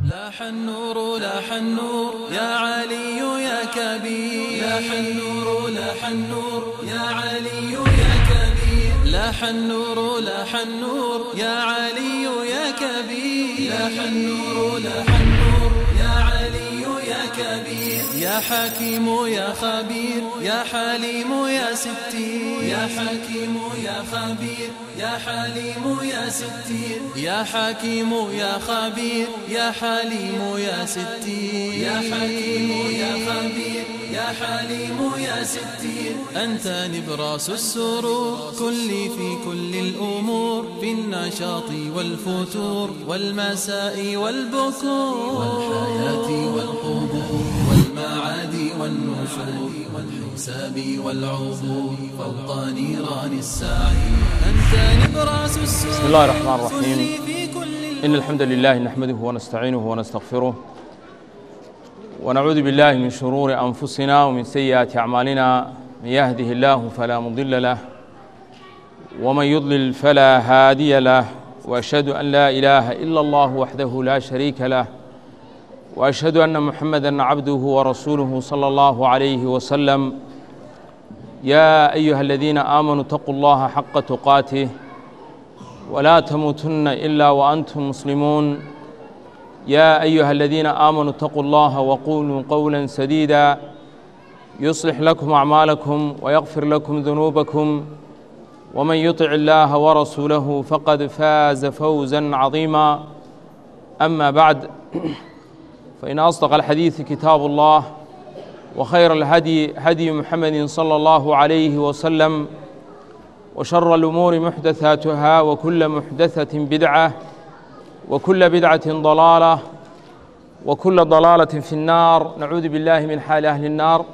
لاح النور لاح النور يا علي يا كبير، لاح النور لاح النور يا علي يا كبير، لاح النور لاح النور يا علي يا كبير، لاح النور لاح النور يا علي يا كبير، يا حكيم يا خبير يا حليم يا ستير، يا حكيم يا خبير يا حليم يا ستير، يا حكيم يا خبير يا حليم يا ستير، يا حكيم يا خبير يا حليم يا ستير، أنت نبراس السرور كلي في كل الأمور، في النشاط والفتور والمساء والبكور، والحياة والقبور والمعاد والنشور والحساب والعبور، فوق نيران السعي أنت نبراس السرور. بسم الله الرحمن الرحيم. إن الحمد لله نحمده ونستعينه ونستغفره ونعوذ بالله من شرور أنفسنا ومن سيئات أعمالنا، من يهده الله فلا مضل له ومن يضلل فلا هادي له، وأشهد أن لا إله إلا الله وحده لا شريك له، وأشهد أن محمدًا عبده ورسوله صلى الله عليه وسلم. يا أيها الذين آمنوا اتقوا الله حق تقاته ولا تموتن إلا وأنتم مسلمون. يا أيها الذين آمنوا اتقوا الله وقولوا قولا سديدا يصلح لكم أعمالكم ويغفر لكم ذنوبكم، ومن يطع الله ورسوله فقد فاز فوزا عظيما. أما بعد، فإن أصدق الحديث كتاب الله، وخير الهدي هدي محمد صلى الله عليه وسلم، وشر الأمور محدثاتها، وكل محدثة بدعة، وكل بدعة ضلالة، وكل ضلالة في النار. نعوذ بالله من حال أهل النار.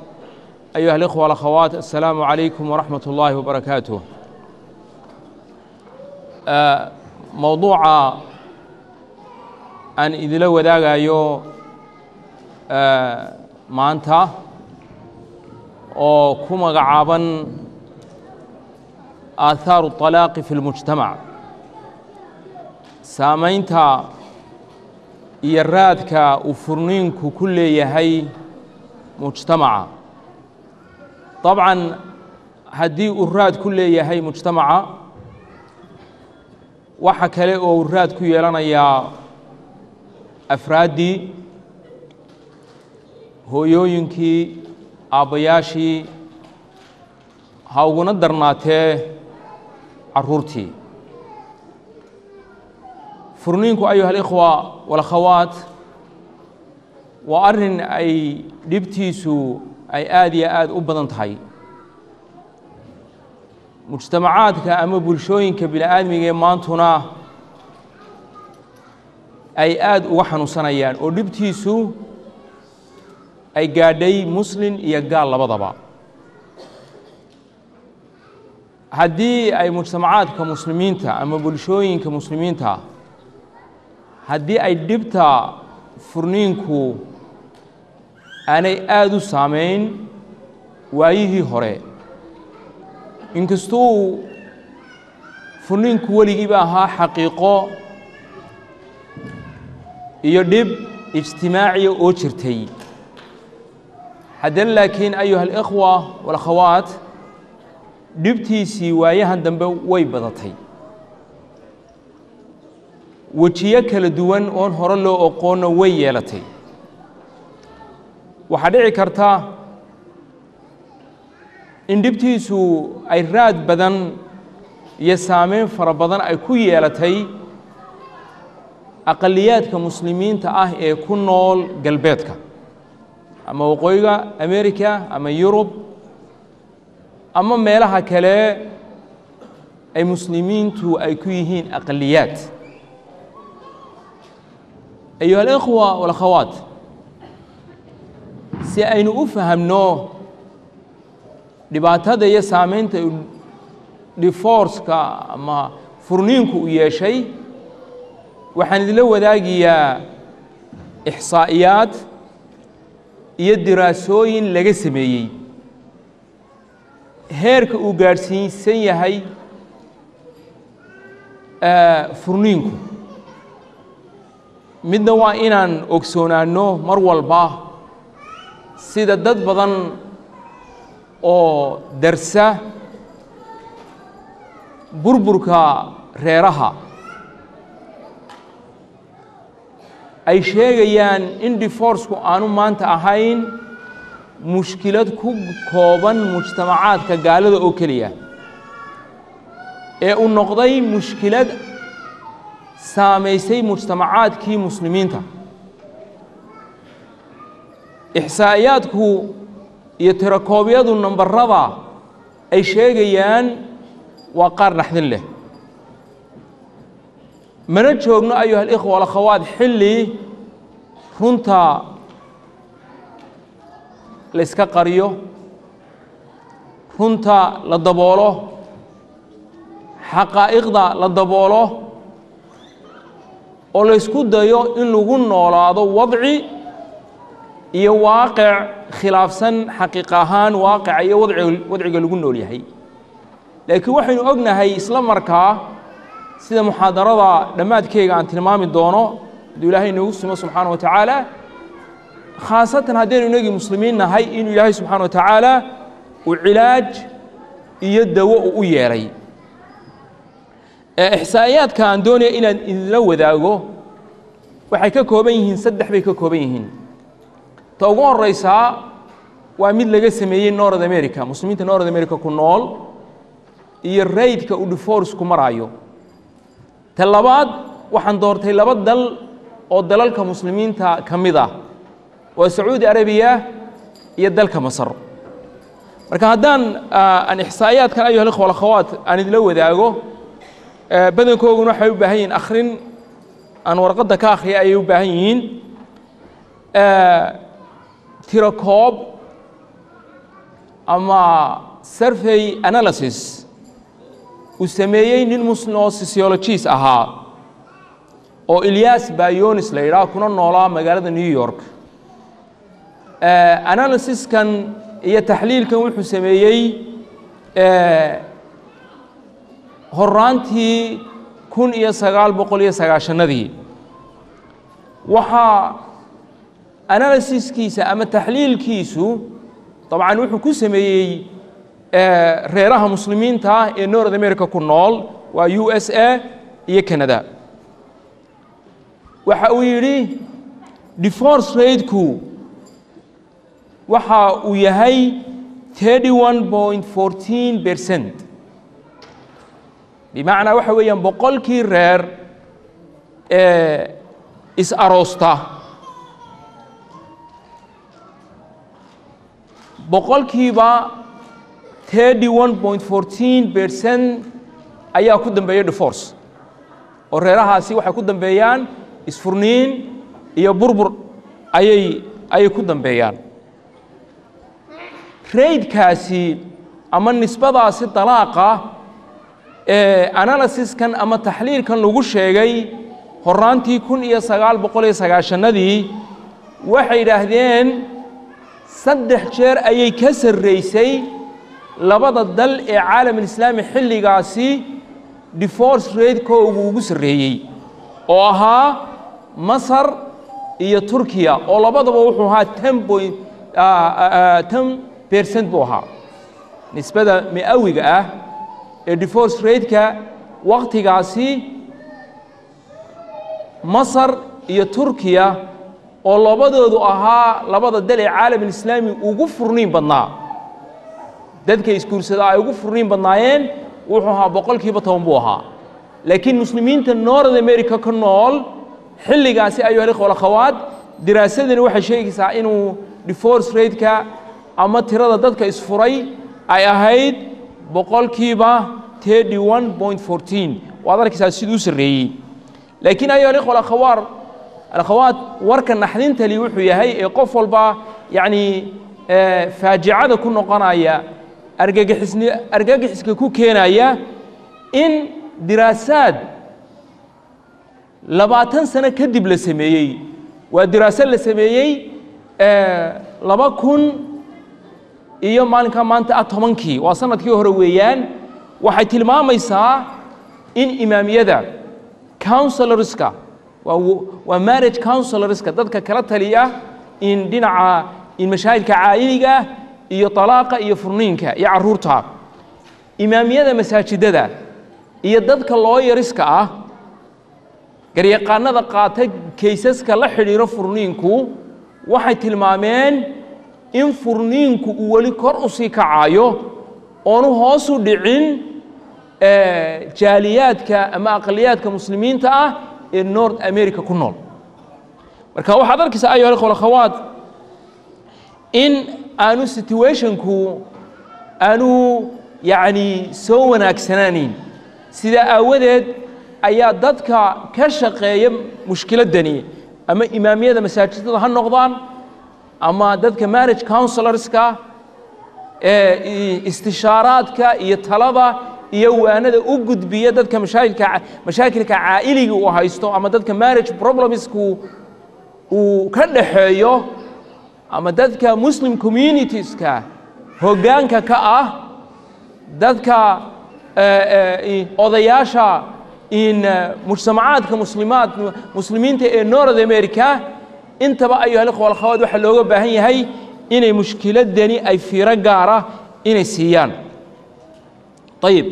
أيها الإخوة والأخوات، السلام عليكم ورحمة الله وبركاته. موضوع أن إذا wadaagayo maanta oo ku magacaaban آثار الطلاق في المجتمع، saamaynta iyo raadka uu furniinku ku leeyahay mujtamaca. طبعا haddii uu raad ku leeyahay mujtamaca, waxa kale oo uu raad ku yeelanayaa afraaddii, hooyooyinkii, aabbayaashii, ha uguna darnaatee carruurtii. furniinku ayuha alikhwa walakhawaat waa arrin ay dhibtiisu ay aad iyo aad u badan tahay. mujtamacaadka ama bulshooyinka bini'aadmiga ee maantuna ay aad uga xanuunsanayaan oo dhibtiisu ay gaadhay muslin iyo gaal labadaba. haddii ay mujtamacaadka muslimiinta ama bulshooyinka muslimiinta haddii ay dhibta furniinku aanay aad u saamayn waayihii hore, inkastuu furniinku weligiiba ahaa xaqiiqo iyo dhib ijtimaaciya oo jirtay, haddana laakiin ayuha alikhwa walakhawaat dhibtiisii waayahan dambe way badatay. wejiyo kala duwan oon hore loo aqoonna way yeelatay. waxaa dhici karta in dhibtiisu ay raad badan iyo saameyn fara badan ay ku yeelatay aqaliyaadka muslimiinta ah ee ku nool galbeedka ama waqooyiga Amerika ama Yurub ama meelaha kale ay muslimiintu ay ku yihiin aqaliyaad. أيها الإخوة والأخوات، si aynu u fahamno dhibaatada iyo saamaynta divorce-ka ama furniinku u yeeshay, waxaan idinla wadaagayaa ixsaa'iyaad iyo diraasooyin laga sameeyey heerka uu gaadhsiisan yahay furniinku. midna waa inaan ogsoonaano mar walba sida dad badan oo darsa burburka reeraha ay sheegayaan in divorce-ku aanu maanta ahayn mushkilad ku kooban mujtamacaadka gaalada oo keliya ee uu noqday mushkilad saamaysay mujtamacaadkii muslimiinta ixsaa'iyaadku iyo tirakoobyadu nambarada ay sheegayaan waa qaar naxdin leh mana joogno ayuha alikhwa walakhawaat xilli runta la iska qariyo runta la daboolo xaqaa'iqda la daboolo oo la isku dayo in lagu noolaado wadci iyo waaqic khilaafsan xaqiiq ahaan waaqica iyo wadciga lagu nool yahay laakiin waxaynu ognahay isla markaa sida muxaadarada dhammaadkeyga aan tilmaami doono hadduu ilaahay inoogu simo subxaana wa tacaala khaasatan haddaynu inagii muslimiin nahay inuu ilaahay subxaana wa tacaala uu cilaaj iyo dawo uu u yeelay ixsaa'iyaadka aan doonaya inaan idinla wadaago waxay ka kooban yihiin saddex bay ka kooban yihiin ta ugu horeysaa waa mid laga sameeyey North America muslimiinta North America ku nool iyo raydka uu divorce-ku maraayo ta labaad waxaan doortay laba dal oo dalalka muslimiinta ka mid ah waa Sacuudi Arabiya iyo dalka Masar marka haddaan aan ixsaa'iyaadkan ayuha alikhwa walakhawaat aan idinla wadaago badankooguna waxay u baahan yihiin akhrin aan warqadda ka akhriya ayay u baahan yihiin tirakoob ama survey analysis uu sameeyey nin muslim oo sociologist ahaa oo Ilyas Bayonis la yidhaah kuna noolaa magaalada New York analysiskan iyo taxliilkan wuxuu sameeyey horaantii 1990 waxaa analysiskiisa ama taxliilkiisu طبعا wuxuu ku sameeyey reeraha muslimiinta ee North America ku nool waa USA iyo Canada waxa uu yiri divorce rate-ku waxa uu yahay 31.14% بمعنى waxa weeyaan boqolkii reer is aroosta boqolkiiba 31.14% ayaa ku dambeeya divorce oo reerahaasi waxay ku dambeeyaan isfurniin iyo burbur ayay ku dambeeyaan rate-kaasi ama nisbadaasi talaaqa analysiskan ama taxliilkan lagu sheegay horaantii 1990 waxay yidhaahdeen 3 jeer ayay ka sarreysay labada dal ee caalamul islaami xilligaasi divorce rate-koogu ugu sarreeyey oo ahaa Masar iyo Turkiya oo labadaba wuxuu ahaa 10% buu ahaa nisbada mi'awiga ah ee divorce rate-ka waqtigaasi Masar iyo Turkiya oo labadoodu ahaa labada dal ee caalamul islaami ugu furniin badnaa dadka iskuursada ay ugu furniin badnaayeen wuxuu ahaa boqolkiiba 10 buu ahaa laakiin muslimiinta North America ka nool xilligaasi ayuha alikhwa walakhawaat diraasadani waxay sheegaysaa inuu divorce rate-ka ama tirada dadka isfuray ay ahayd boqolkiiba 31.14 waad arkaysaa siduu sareeyay laakiin ayuha alikhwa walakhawaat warka naxdinta li wuxuu yahay ee qof walba yani faajicada ku noqonaya argagixiska ku keenaya in diraasaad 20 sano kadib la sameeyey waa diraasad la sameeyey 2000 iyo maalinka maanta 10kii waa sanadkii hore weeyaan waxay tilmaamaysaa in imaamiyada counselorska وmarriage counselorska dadka kala taliya in dhinaca in mashaakilka caa'iliga iyo talaaqa iyo furniinka iyo caruurta imaamiyada masaajidada iyo dadka looyariska ah garyaqaanada qaata kaysaska la xidhiiro furniinku waxay tilmaameen in furniinku uu weli kor u sii kacayo oonu hoos u dhicin jaaliyaadka ama aqaliyaadka muslimiinta ah ee North America ku nool marka waxaad arkaysaa ayo khawaad in aanu situationku aanu yani soo wanaagsanaanin sida aawadeed ayaa dadka ka shaqeeya mushkiladani ama imaamiyada masaajidada ha noqdaan ama dadka marriage counselorska istishaaraadka iyo talada iyo waanada u gudbiya dadka mashaakilka caa'iliga uu haysto ama dadka marriage problemsku uu ka dhaxeeyo ama dadka muslim communitieska hoggaanka ka ah dadka odayaasha in mujtamacaadka muslimiinta ee North America intaba ayuu halqool khawaad waxa looga baahan yahay inay mushkiladani ay fiiro gaara inay siiyaan طيب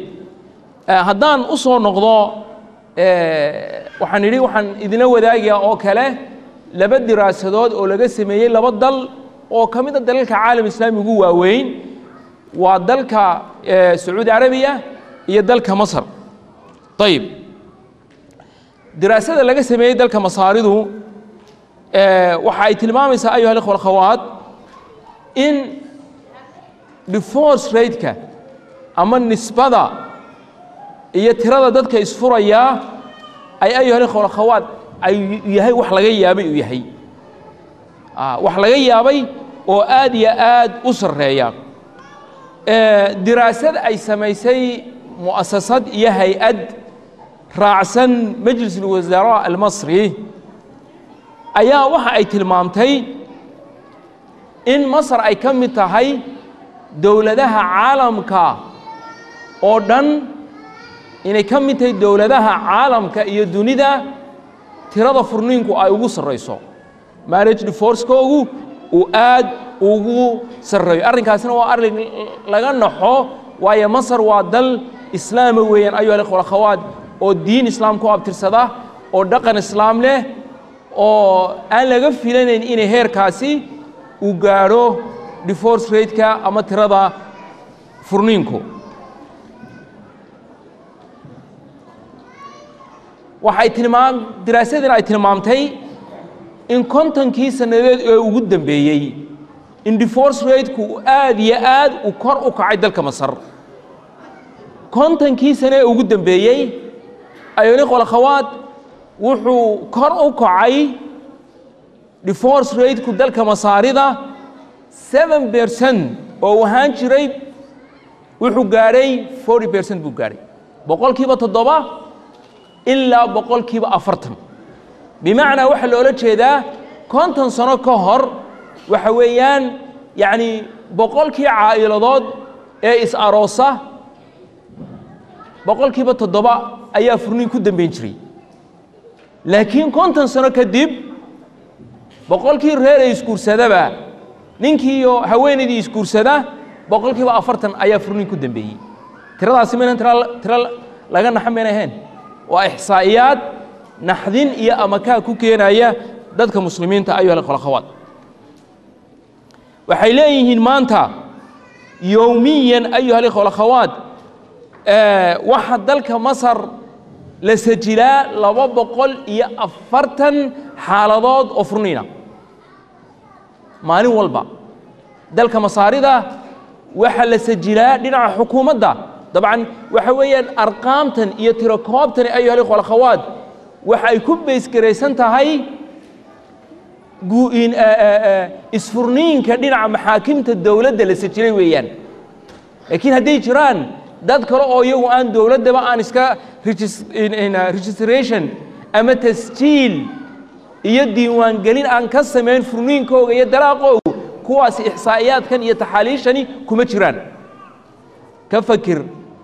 haddaan u soo noqdo waxaan idina wadaagayaa oo kale laba diraasadood oo laga sameeyay laba dal oo ka mid ah dalalka caalam islaami ugu waaweyn waa dalka Saudi Arabia iyo dalka Masar طيب diraasada laga sameeyay dalka Masaaridu waxa ay tilmaamaysaa ayuha ikhwa khawaat in divorce rate-ka ama nisbada iyo tirada dadka isfuraya ay ayuha ikhwa khawaat ay yahay wax laga yaabay uu yahay wax laga yaabay oo aad iyo aad u sareeya diraasad ay samaysay mu'assasad iyo hay'ad raacsan majlis al-wazara al-masri ayaa waxa ay tilmaamtay in Masar ay ka mid tahay dawladaha caalamka oo dhan inay ka mid tahay dawladaha caalamka iyo dunida tirada furniinku ay ugu sareyso marriage divorce-koogu uu aad ugu sareeyo arrinkaasina waa arrin laga naxo waayo Masar waa dal islaami weeyaan ayuu ikhwa khawaad oo diin islaam ku abtirsada oo dhaqan islaam leh oo aan laga filayn inay heerkaasi u gaaro divorce rate-ka ama tirada furniinku waxay diraasadina ay tilmaamtay in kontonkii sanadeed ee ugu dambeeyay in divorce rate-ku aad iyo aad u kor u kacay dalka Masar kontonkii sano ee ugu dambeeyay ayuu ikhwa khawaat wuxuu kor u kacay divorce rate-ku dalka Masaarida 7% oo waxaan jiray wuxuu gaaray 40% buu gaaray boqolkiiba 7 ilaa boqolkiiba 40 bimacnaa waxa loola jeedaa konton sano ka hor waxa weeyaan yani boqolkii caa'iladood ee is aroosa boqolkiiba 7 ayaa furniin ku dambeyn jiray laakiin konton sano kadib boqolkii reer ay iskuursadaba ninkii iyo haweeneydii iskuursada boqolkiiba 40 ayaa furniin ku dambeeyay tiradaasi ma tira laga naxameynayeen waa ihsaa'iyaad naxdin iyo amakaa ku keenaya dadka muslimiinta ayuu ikhwa khawaat waxay leeyihiin maanta yawmiyan ayuu ikhwa khawaat waxa dalka Masar la sajilaa 240 xaaladood oo furniina maalin walba dalka Masaarida waxa la sajilaa dhinaca xukuumadda طبعا waxa weeyaan arqaamtan iyo tirakoobtan ayuu ikhwa khawaat waxa ay ku bees gareysan tahay gu'in isfurniinka dhinaca maxaakimta dawladda la sajilay weeyaan laakiin haday jiraan dad kale oo iyagu aan dawladaba aan iska registration ama tasjiil iyo diiwaan gelin aan ka sameyn furniinkooga iyo dalaaqooga kuwaas ihsaa'iyaadkan iyo taxaaliishani kuma jiraan ka fakir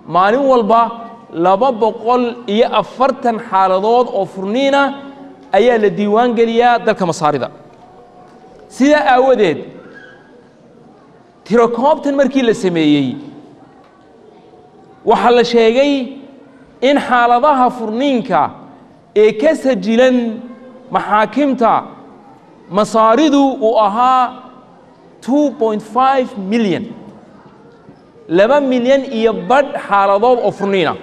maalin walba 240 xaaladood oo furniina ayaa la diiwaan geliyaa dalka masaarida sidaa aawadeed tirakoobtan markii la sameeyey waxaa la sheegay in xaaladaha furniinka ee ka sajilan maxaakimta masaaridu uu ahaa 2.5 milyan 2 milyan iyo badh xaaladood oo furniina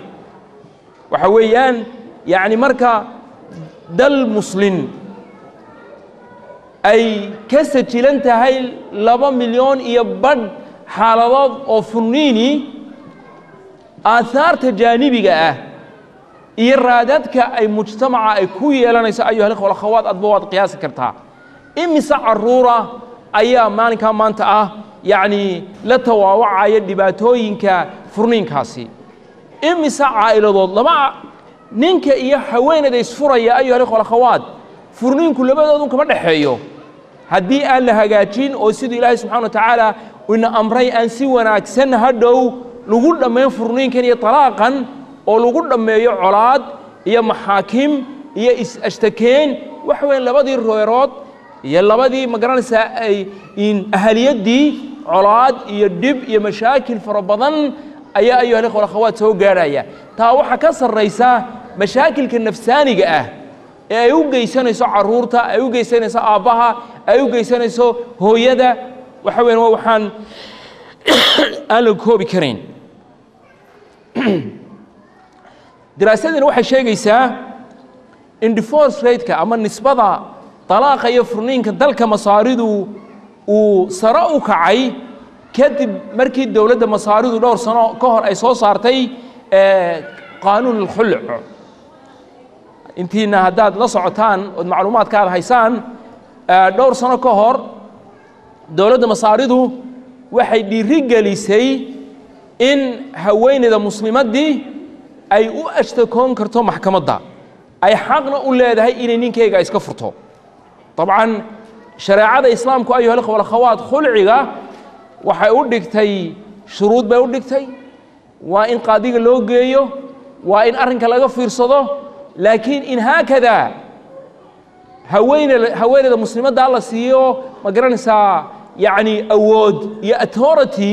waxa weeyaan yacni marka dal muslin ay ka sajilan tahay 2 milyan iyo badh xaaladood oo furniini aahaarta jaanibiga ah iyo raadadka ay mujtamaca ay ku yeelanayso ayuha alikhwa walakhawaat adba waad qiyaasi kartaa imise carruura ayaa maalinkaa maanta ah yacni la tawaawacaya dhibaatooyinka furniinkaasi imise caa'iladood laba ninka iyo haweenayda isfuraya ayuha alikhwa walakhawaat furniinku labadoodun kama dhexeeyo haddii aan la hagaajin oo siduu ilaahay subxana wa tacaala ina amray aan si wanaagsan hadhow lagu dhammayn furniinkan iyo talaaqan oo lagu dhammeeyo colaad iyo maxaakim iyo is-ashtakeen waxa weeyaan labadii reerood iyo labadii ma garanaysaa ay ahaliyaddii colaad iyo dhib iyo mashaakil fara badan ayaa ayuha alikhwa walakhawaat soo gaadhaya taa waxaa ka sarraysa mashaakilka nafsaaniga ah ee ay u geysanayso carruurta ay u geysanayso aabbaha ay u geysanayso hooyada waxa weeyaan waa waxaan aan la koobi karayn daraasadani waxay sheegaysaa in divorce rate-ka ama nisbada talaaqa iyo furniinka dalka masaaridu uu sare u kacay kadib markii dowladda masaaridu dhowr sano ka hor ay soo saartay qaanuun alkhuluc intiina haddaad la socotaan ood macluumaadka aad haysaan dhowr sano ka hor dowladda masaaridu waxay dhiiri gelisay in haweeneyda muslimaddii ay u ashtakoon karto maxkamadda ay xaqna u leedahay inay ninkeyga iska furto dabcan shareecada islaamku ayuha alikhwa walakhawaat khulciga waxay u dhigtay shuruud bay u dhigtay waa in qaadiga loo geeyo waa in arrinka laga fiirsado laakiin in haakada haweeneyda muslimadda la siiyo ma garanaysaa yacni awood iyo authority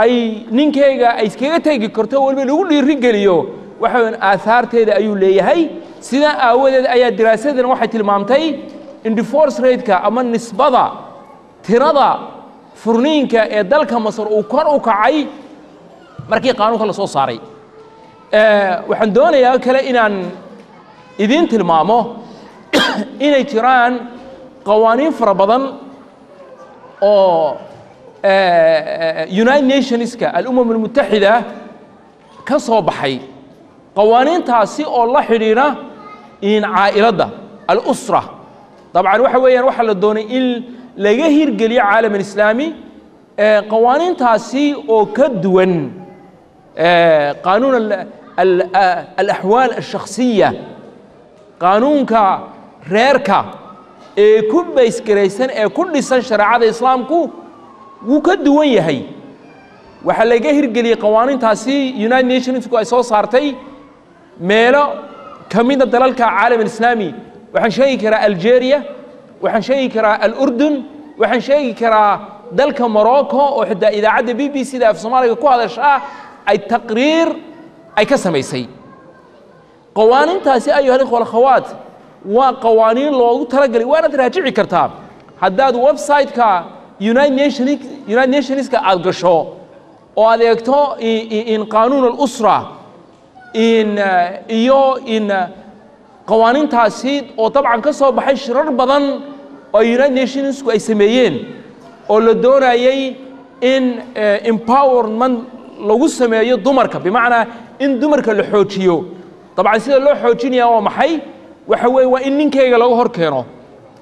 ay ninkeyga ay iskaga tegi karto waliba lagu dhiiri geliyo waxa weeyaan aahaarteeda ayuu leeyahay sidaa aawadeed ayaa daraasadan waxay tilmaamtay in divorce rate-ka ama nisbada tirada furniinka ee dalka masar uu kor u kacay markii qaanuunka la soo saaray waxaan doonayaa kale inaan idiin tilmaamo inay jiraan qawaaniin fara badan oo United Nationska الأمم المتحدة ka soo baxay qawaaniintaasi oo la xidhiidha in caa'iladda al-usra dabcan waxa weeyaan waxa la doonay in laga hirgeliyo caalam islaami qawaaniintaasi oo ka duwan qaanuun al-ahwaal al-shakhsiyya qaanuunka reerka ee ku baysgaraysan ee ku dhisan shareecada islaamku wuu ka duwan yahay waxaa laga hirgeliyey qawaaniintaasi United Nationsku ay soo saartay meelo ka mida dalalka caalam islaami waxaan sheegi karaa Algeria waxaan sheegi karaa al-Urdun waxaan sheegi karaa dalka Morocco oo xitaa idaacadda BBC-da af Soomaaliga ku hadasha ay taqriir ay ka samaysay qawaaniintaasi ayuha alikhwa walakhawaat waa qawaaniin loogu talagalay waanaad raajici kartaa haddaad website-ka United Nationska aad gasho oo aad eegto in qaanuun al-usra iyo in qawaaniintaasi oo dabcan ka soo baxay shirar badan oo United Nationsku ay sameeyeen oo la doonayay in empowerment lagu sameeyo dumarka bimacnaa in dumarka la xoojiyo dabcan sida loo xoojinayaa waa maxay waxa weeye waa in ninkeyga laga hor keeno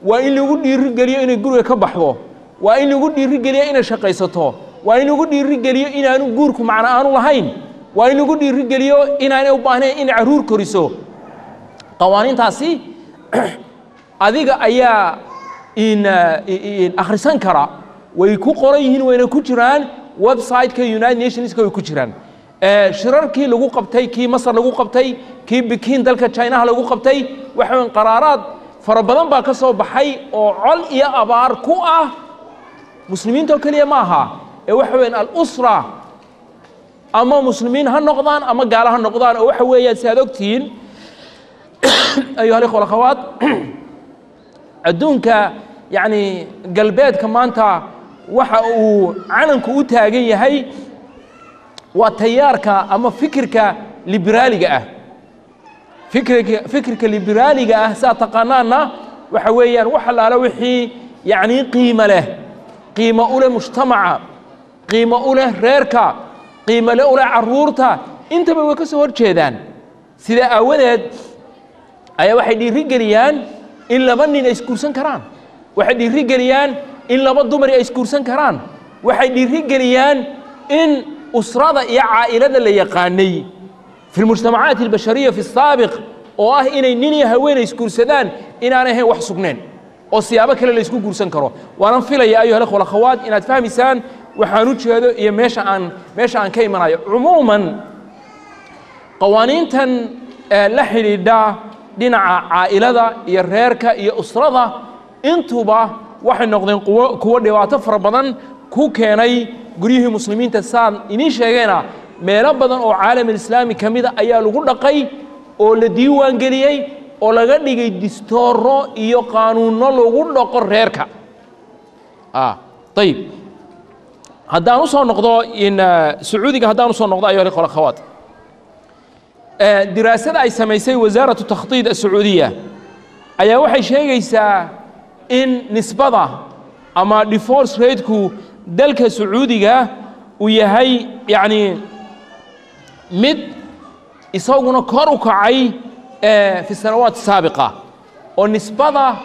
waa in lagu dhiiri geliyo inay guriga ka baxdo waa in lagu dhiiri geliyo inay shaqaysato waa in lagu dhiiri geliyo inaanu guurku macna aanu lahayn waa in lagu dhiiri geliyo inaanay u baahnayn in caruur koriso qawaaniintaasi adiga ayaa in akhrisan kara way ku qoran yihiin wayna ku jiraan website-ka United Nationska way ku jiraan shirarkii lagu qabtay kii Masar lagu qabtay kii Pekin dalka China lagu qabtay waxaan qaraaraad farabadan baa ka soo baxay oo col iyo abaar ku ah muslimiinta kaliya ma aha ee waxa weeyaan al-usra ama muslimiin ha noqdaan ama gaala ha noqdaan oo waxa weeyaan si aad ogtiin ayuha al-ikhwa wal-akhawaat adduunka yani galbeedka maanta waxa uu calanku u taagan yahay waa tayaarka ama fikirka liberaaliga ah fikirka liberaaliga ah saa taqaanaana waxa weeyaan wax alaala wixii yani qiimo leh qiimo u leh mujtamaca qiimo u leh reerka qiimo leh u leh caruurta intaba way ka soo horjeedaan sida aawadeed ayaa waxay dhiirigeliyaan in laba nin ay isguursan karaan waxay dhiirigeliyaan in laba dumar ay isguursan karaan waxay dhiirigeliyaan in usrada iyo caa'ilada la yaqaanay في المجتمعات البشرية في السابق oo inay nin iyo haweenay isguursadaan inaanay ahayn wax sugneen oo siyaabo kale la isku guursan karo waan filaya ayuha al-ikhwa wal-akhawaat inaad fahmisaan waxaan u jeedo iyo meesha aan ka imanayo umuuman qawaaniintan la xidhiidha dhinaca caa'ilada iyo reerka iyo usrada intuba waxay noqdeen kuwo dhibaato fara badan ku keenay guryihii muslimiinta saan inii sheegayna meelo badan oo caalamul islaami kamida ayaa lagu dhaqay oo la diiwaan geliyay oo laga dhigay distooro iyo qaanuuno lagu dhaqo reerka طيب haddaan u soo noqdo in sacuudiga haddaan u soo noqdo ayuha al-ikhwa wal-akhawaat diraasada ay samaysay wasaaratu takhdiid as-sacuudiya ayaa waxay sheegaysaa in nisbada ama divorce rate-ku dalka sacuudiga uu yahay yani mid isaguna kor u kacay fi sanawaat saabiqa oo nisbada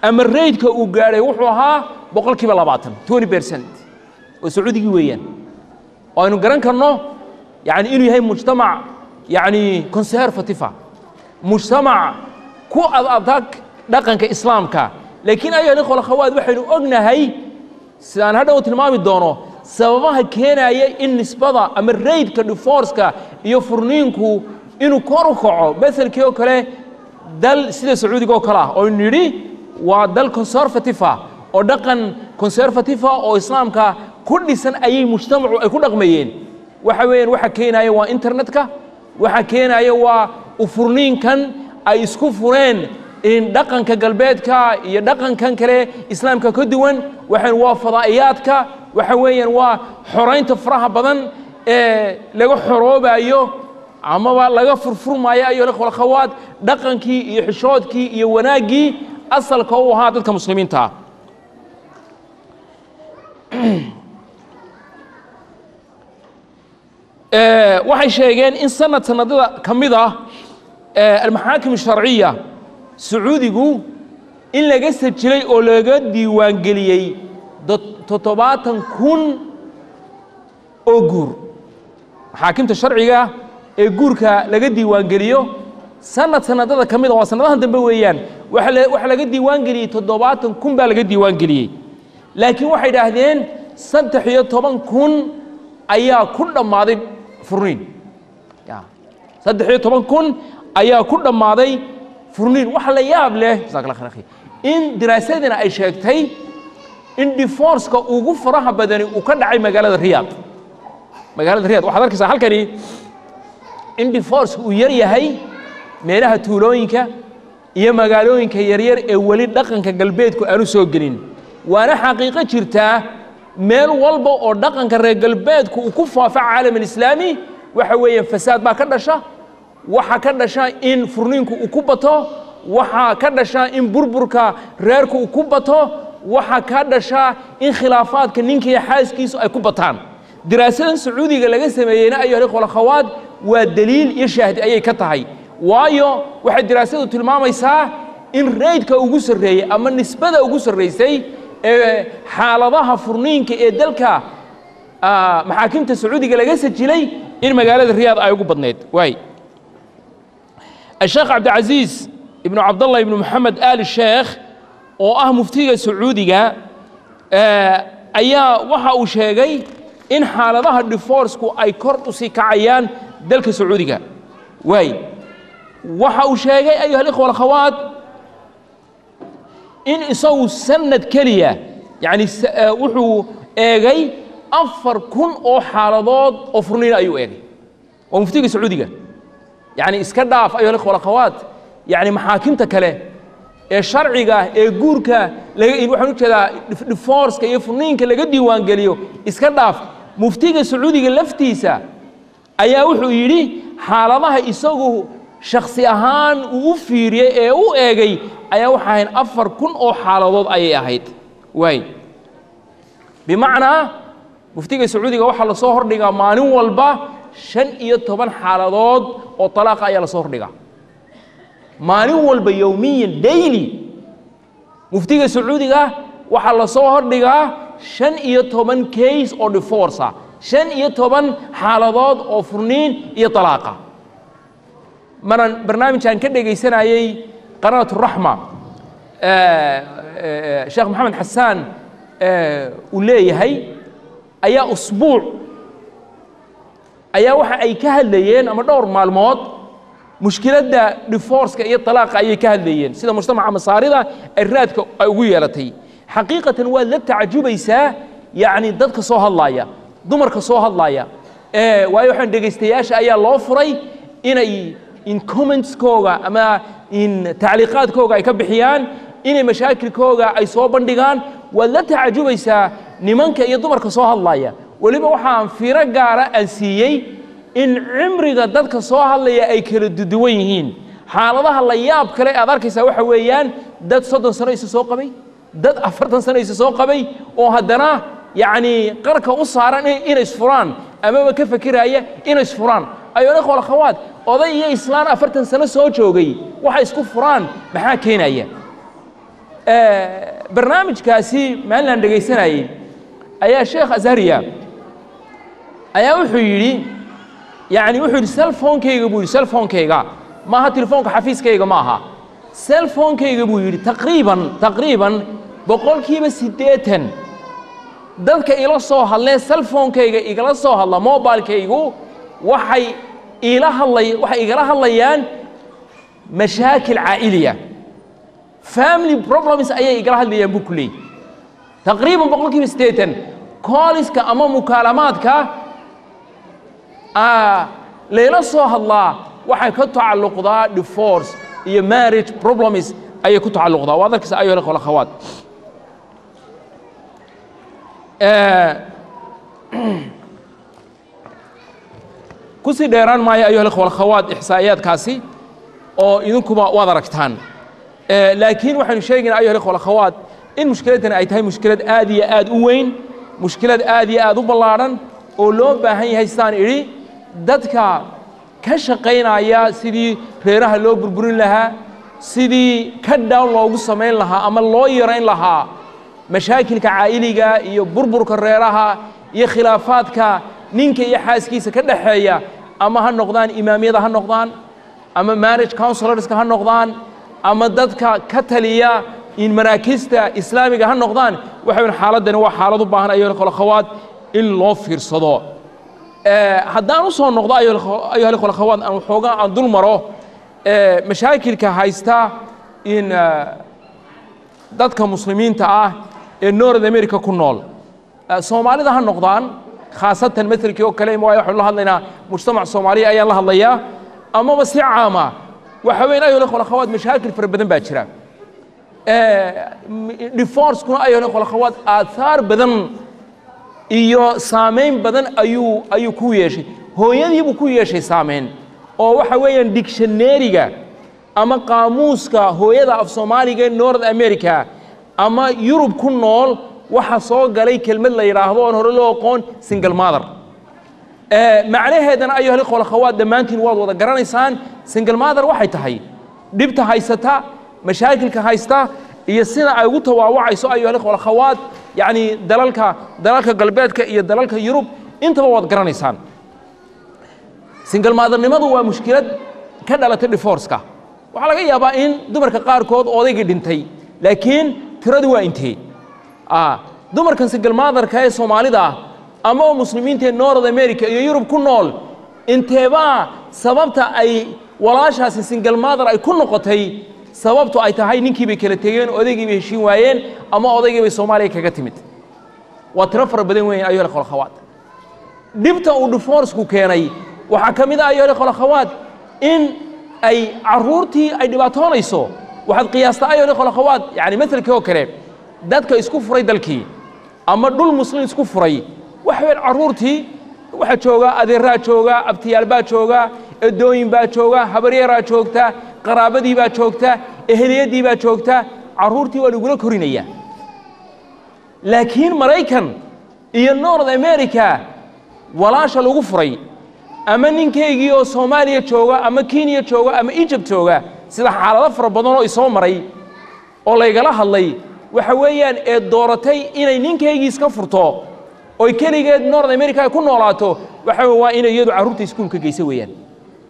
ama rate-ka uu gaaray wuxuu ahaa 20% oo sacuudigii weeyaan oo aynu garan karno yani inuu yahay mujtamac yani conservative mujtamac ku adag dhaqanka islaamka laakiin ayuha al-ikhwa wal-akhawaat waxaynu ognahay sidaan hadhow tilmaami doono sababaha keenaya in nisbada ama rate-ka divorce-ka iyo furniinku inuu kor u kaco masalkii oo kale dal sida sacuudiga oo kale ah oo nidhi waa dal conservative oo dhaqan conservative oo islaamka ku dhisan ayay mujtamacu ay ku dhaqmayeen waxa weeyaan waxa keenaya waa internetka waxa keenaya waa furniinkan ay isku fureen in dhaqanka galbeedka iyo dhaqankan kale islaamka ka duwan waxaan waa fadaa'iyaadka waxa weeyaan waa xoreynta faraha badan ee laga xoroobayo amaba laga furfurmaayo ayuha al-ikhwa wal-akhawaat dhaqankii iyo xishoodkii iyo wanaaggii asalka u ahaa dadka muslimiinta waxay sheegeen in sanadada ka mid ah almaxaakim sharciya sacuudigu in laga sajilay oo laga diiwaangeliyey 70,000 oo guur maxaakimta sharciga ee guurka laga diiwaangeliyo sanadada ka mid ah waa sanadahan dambe weeyaan waxa laga diiwaangeliyey 70,000 baa laga diiwaangeliyey laakiin waxay yidhaahdeen 13,000 ayaa ku dhammaaday furniin 13,000 ayaa ku dhammaaday furniin waxa la yaab leh in diraasadina ay sheegtay in divorce-ka ugu faraha badani uu ka dhacay magaalada Riyadh waxaad arkaysaa halkani in divorce uu yar yahay meelaha tuulooyinka iyo magaalooyinka yaryar ee weli dhaqanka galbeedku aanu soo gelin waana xaqiiqo jirtaa meel walba oo dhaqanka reer galbeedku uu ku faafa caalamul islaami waxa weeyaan fasaad baa ka dhasha waxa ka dhasha in furniinku uu ku bato waxa ka dhasha in burburka reerku uu ku bato waxa ka dhasha in khilaafaadka ninka iyo xaaskiisu ay ku bataan diraasadan sacuudiga laga sameeyeyna ayuha al-ikhwa wal-akhawaat waa daliil iyo shaahid ayay ka tahay waayo waxay diraasadu tilmaamaysaa in rate-ka ugu sarreeyey ama nisbada ugu sarreysay ee xaaladaha furniinka ee dalka maxaakimta sacuudiga laga sajilay in magaalada Riyadh ay ugu badneed waay الشيخ عبد العزيز ابن عبد الله ابن محمد آل الشيخ oo ah muftiga sacuudiga ayaa waxa uu sheegay in xaaladaha divorce-ku ay kor u sii kacayaan dalka sacuudiga waay waxa uu sheegay ayuha al-ikhwa wal-akhawaat in isagu sanad keliya yani wuxuu eegay 4,000 oo xaaladood oo furniin ayuu eegay oo muftiga sacuudiga yani iska dhaaf ayo la khalaqawaad yani maxaakimta kale ee sharciga ee guurka laga waxaan u jeedaa divorce iyo furniinka laga diiwaan geliyo iska dhaaf muftiga sacuudiga laftiisa ayaa wuxuu yiri xaaladaha isagu shakhsi ahaan uu fiiriyay ee uu eegay ayaa waxa ahayn 4,000 oo xaaladood ayay ahayd way bimaana muftiga sacuudiga waxa la soo hordhigaa maalin walba 15 xaaladood oo talaaq ayaa la soo hordhigaa maalin walba yawmiyan daily muftiga sacuudiga waxa la soo hordhigaa 15 case oo divorce 15 xaaladood oo furniin iyo talaaqa maran barnaamijkan ka dhageysanayay qanaatu rahma sheekh maxamed xasaan uu leeyahay ayaa usbuuc ayaa waxa ay ka hadlayeen ama dhowr maalmood mushkiladda divorce iyo talaaqa ayay ka hadlayeen sida mujtamaca masaarida ay raadka ay ugu yeelatay xaqiiqatan waa la tacajubaysaa yani dadka soo hadlaya dumarka soo hadlaya waayo waxaan dhageystayaasha ayaa loo furay inay in comments-kooga ama in tacliiqaadkooga ay ka bixiyaan inay mashaakilkooga ay soo bandhigaan waad la tacajubaysaa nimanka iyo dumarka soo hadlaya weliba waxaan fiiro gaara aan siiyey in cimriga dadka soo hadlaya ay kala duwan yihiin xaaladaha la yaab kale aad arkaysaa waxa weeyaan dad 30 sano isa soo qabay dad 40 sano isa soo qabay oo haddana yani qarka u saaran inay isfuraan amaba ka fakiraya inay isfuraan ayuu qol khawaad oday iyo islaan 40 sano soo joogay waxa isku furaan maxaa keenaya barnaamijkaasi maalan dhageysanayay ayaa sheekh Azhariya ayaa wuxuu yiri yani wuxuu yiri cell phone-kayga buu yiri cell phone-kayga ma aha telefoonka xafiiskayga ma aha cell phone-kayga buu yiri taqriiban 80% dadka ila soo hadlay cell phone-kayga igala soo hadla mobile-kaygu waxay igala hadlayaan mashaakil caa'iliya family problems ayay igala hadlayaan buu kulay taqriiban 80% callska ama mukaalamaadka leela soo hadlaa waxay ka tacalluqdaa divorce iyo marriage problems ayay ku tacalluqdaa waa dadka ayuu la qolo khawaad kusi dheeraan maayo ayuu la qolo khawaad ihsaa'iyaadkaasi oo idinkuba waad aragtaan laakiin waxaanu sheegaynaa ayuu la qolo khawaad in mushkiladan ay tahay mushkilad aad iyo aad u weyn mushkilad aad iyo aad u ballaaran oo loo baahan yahay sidaan idhi dadka ka shaqaynaya sidii reeraha loo burburin lahaa sidii ka down loogu samayn lahaa ama loo yarayn lahaa mashaakilka caa'iliga iyo burburka reeraha iyo khilaafaadka ninka iyo xaaskiisa ka dhaxeeya ama ha noqdaan imaamiyada ha noqdaan ama marriage counselorska ha noqdaan ama dadka ka taliya in maraakista islaamiga ha noqdaan waxa xaaladani waa xaalad u baahan ayuu kala khawaad in loo fiirsado haddaan u soo noqdo ayuu kala khawaad aan xoogaa aan dul maro mashaakilka haysta in dadka muslimiinta ah ee North America ku nool Soomaalida ha noqdaan khaasatan midkii oo kale waxaan la hadlaynaa mujtamac Soomaali ayaan la hadlayaa ama si caama waxa weyn ayuu kala khawaad mashaakil fara badan baa jira divorce kuna ayuu kala khawaad aathar badan iyo saameyn badan ayuu ku yeeshay hooyadii buu ku yeeshay saameyn oo waxa weeyaan dictionary-ga ama qaamuuska hooyada af Soomaaliga ee North America ama Europe ku nool waxa soo galay kelmad la yiraahdo oo hore loo aqoon single mother macnaheedana ayuu kala khawaad dhamaantiin waad wada garanaysaan single mother waxay tahay dhibta haysata mashaakilka haysta iyo sida ay ugu tawaawacayso ayuu kala khawaad yani dalalka galbeedka iyo dalalka Yurub intaba wad garanaysaan single mother-nimadu waa mushkilad ka dhalatay divorce-ka waxa laga yaabaa in dumarka qaar kood odayga dhintay laakiin tiradu waa intee dumarkan single mother-ka ee Soomaalida ama muslimiinta North America iyo Yurub ku nool inteeba sababta ay walaashaasi single mother ay ku noqotay sababtu ay tahay ninkii bay kala tegeen odaygii bay heshiin waayeen ama odaygii bay Soomaaliya kaga timid waa tiro fara badan weyn ayo la khalkhawaad dibta uu divorce-ku keenay waxa kamid ah ayo la khalkhawaad in ay caruurtii ay dhibaatoonayso waxaad qiyaasta ayo la khalkhawaad yani midalkii oo kale dadka isku furay dalkii ama dhul muslim isku furay waxa weyn caruurtii waxa jooga adeeraa jooga abtiyaal baa jooga edooyin baa jooga habaryara joogta qaraabadii baa joogta eheliyadii baa joogta caruurtii waa lagu korinaya laakiin Mareykan iyo North America walaasha lagu furay ama ninkeygii oo Soomaaliya jooga ama Kenya jooga ama Egypt jooga sida xaalado fara badan oo isoo maray oo laygala hadlay waxa weeyaan ee dooratay inay ninkeygii iska furto oo kaligeed North America ku noolaato waxa waa inay iyadu caruurta iskuulka geyso weeyaan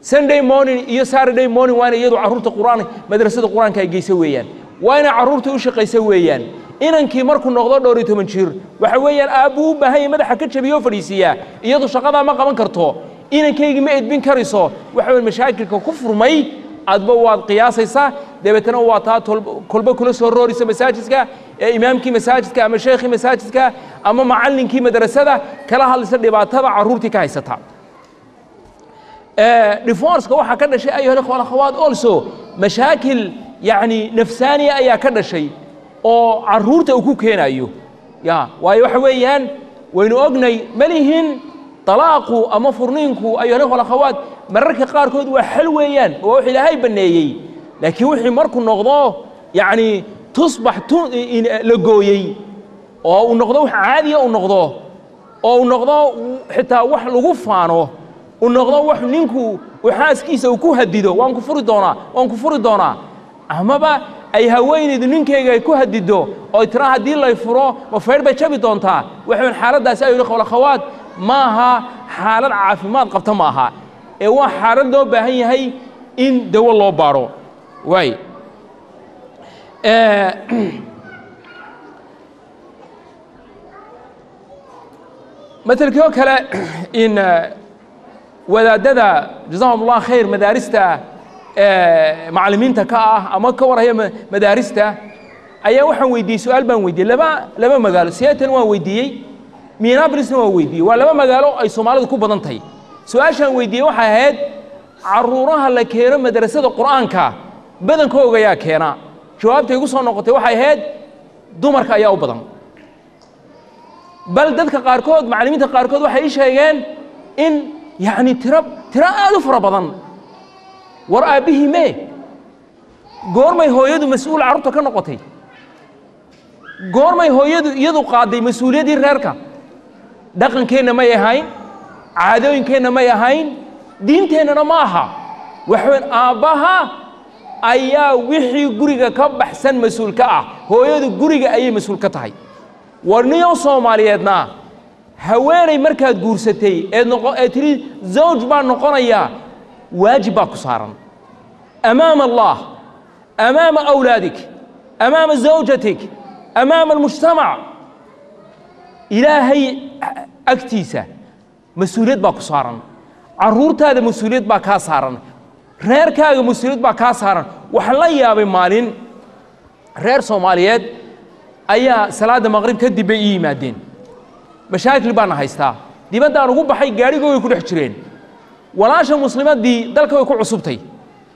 Sunday morning iyo Saturday morning waa inay iyadu caruurta Quraan madrasada Quraanka ay geyso weeyaan waa inay caruurta u shaqeyso weeyaan inankii markuu noqdo 12 jir waxa weeyaan aabu u baahan yahay madaxa ka jabiyo fadhiisiya iyadu shaqada ma qaban karto inankeygi ma edbin kariso waxa weyn mashaakilka ku furmay adba waad qiyaasaysa deebtana waa taa kolba kula soo roorisa masaajidka ee imaamkii masaajidka ama sheekhi masaajidka ama macallinkii madrasada kala hadlaysa dhibaatada caruurtii ka haysata divorce-ka waxa ka dhashay ayuu khalkhawaad also mashaakil yani nafsaaniya ayaa ka dhashay oo caruurta uu ku keenayo ya waayo waxa weeyaan waynu ognay malihin talaaqu ama furniinku ayuu khalkhawaad mararka qaarkood waa xal weeyaan oo wax Ilaahay baneeyay laakiin wixii markuu noqdo yani tusbax la gooyay oo uu noqdo wax caadi ah uu noqdo oo uu noqdo xitaa wax lagu faano uu noqdo wax ninku xaaskiisa uu ku hadido waan ku furi doonaa amaba ay haweeneydu ninkeyga ay ku hadido oo tira hadii la furo ma feer bay jabi doontaa waxaan xaaladaas ay khalkhawaad maaha xaalad caafimaad qabta maaha ee waa xaalad loo baahan yahay in dawo loo baaro way مثل كلا إن wadaadada jazaahum Allah khayr madaarista macallimiinta ka ah ama ka warhaya madaarista ayaa waxaan weydiiyay su'aal baan weydiiyay laba magaalo Seattle waan weydiiyay Minneapolis waan weydiiyay waa laba magaalo ay Soomaalidu ku badan tahay su'aashan weydiiyay waxa ahayd caruuraha la keeno madrasada Quraanka badankooda ayaa keena jawaabta igu soo noqotay waxay ahayd dumarka ayaa u badan bal dadka qaarkood macallimiinta qaarkood waxay sheegeen in يعني ترى ألف ربضان ورأى به ما قرمي هو يدو مسؤول عرضه كنقطي قرمي هو يدو قاضي مسؤولية دي الراركة دقن كينا ما يهين عادوين كينا ما يهين دين تينا ماها وحوين آباها أيا وحي قريقا كب حسن مسؤول كأه هو يدو قريقا أي مسؤول كتاي ورنيو صومالياتنا هواني مركز جورستي تري زوج بان نقريا واجبك صارا أمام الله أمام أولادك أمام زوجتك أمام المجتمع إلهي أكتيسة مسؤولية باك صارا عرورت هذا مسؤولية باك صارا رير كاغ مسؤولية باك صارا وحليا بمالين رير صوماليات أيا صلاة المغرب كدي بأي مادين مشاكل بان هايستا ديبدا ugu baxay gaariga way ku dhex jireen walaasha muslimadii dalka way ku cusubtay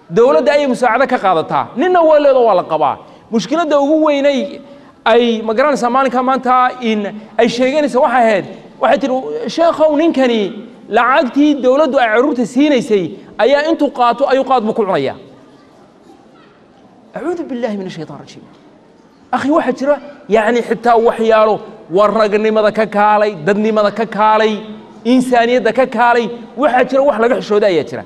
dawladda ay musaacada ka qaadataa ninna waleedo waa la qabaa mushkilada ugu weynay ay magaranaysa maalinka maanta in ay sheeganaysa waxa ahayd waxay tiri sheekhow ninkani lacagtii dawladdu ay caruurta siinaysay ayaa intuu qaato ayuu qaad ku cunaya a'uudu billahi minash shaytaan rajiim akhi waxa jira yaani xitaa waxyaalo warragnimada ka kaalay dadnimada ka kaalay insaaniyada ka kaalay waxa jira wax laga xishooday ayaa jira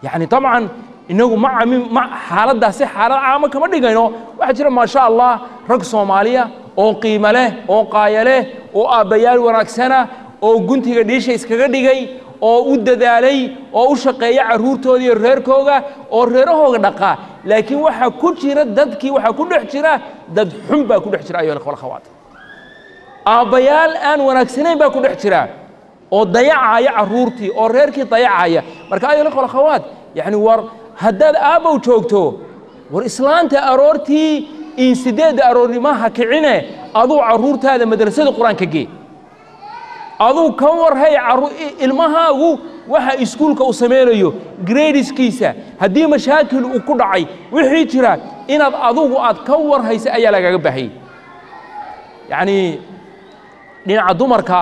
yani طبعا inagu ma xaaladaasi xaalad caama kama dhigayno waxa jira ma sha Allah rag Soomaaliya oo qiimo leh oo qaaya leh oo aabayaal wanaagsana oo guntiga dhiisha iskaga dhigay oo u dadaalay oo u shaqeeya caruurtooda iyo reerkooga oo reerahooga dhaqa laakiin waxa ku jira dadkii waxa ku dhex jira dad xun baa ku dhex jira ayo khalkhawaad aabayaal aan wanaagsanayn baa ku dhex jira oo dayacaya caruurtii oo reerkii dayacaya marka ayo khalkhawaad yani war haddaad aabbow joogto war islaanta aroortii in 8 aroornimaha kicine aduu carruurtaada madrasada quraanka gee aduu ka warhay ilmahaagu waxa iskuulka u sameeyo gradeskiisa haddii mashaakil uu ku dhacay wixii jira inaad adugu aad ka warhaysa ayaa lagaga baahay yani dhinaca dumarka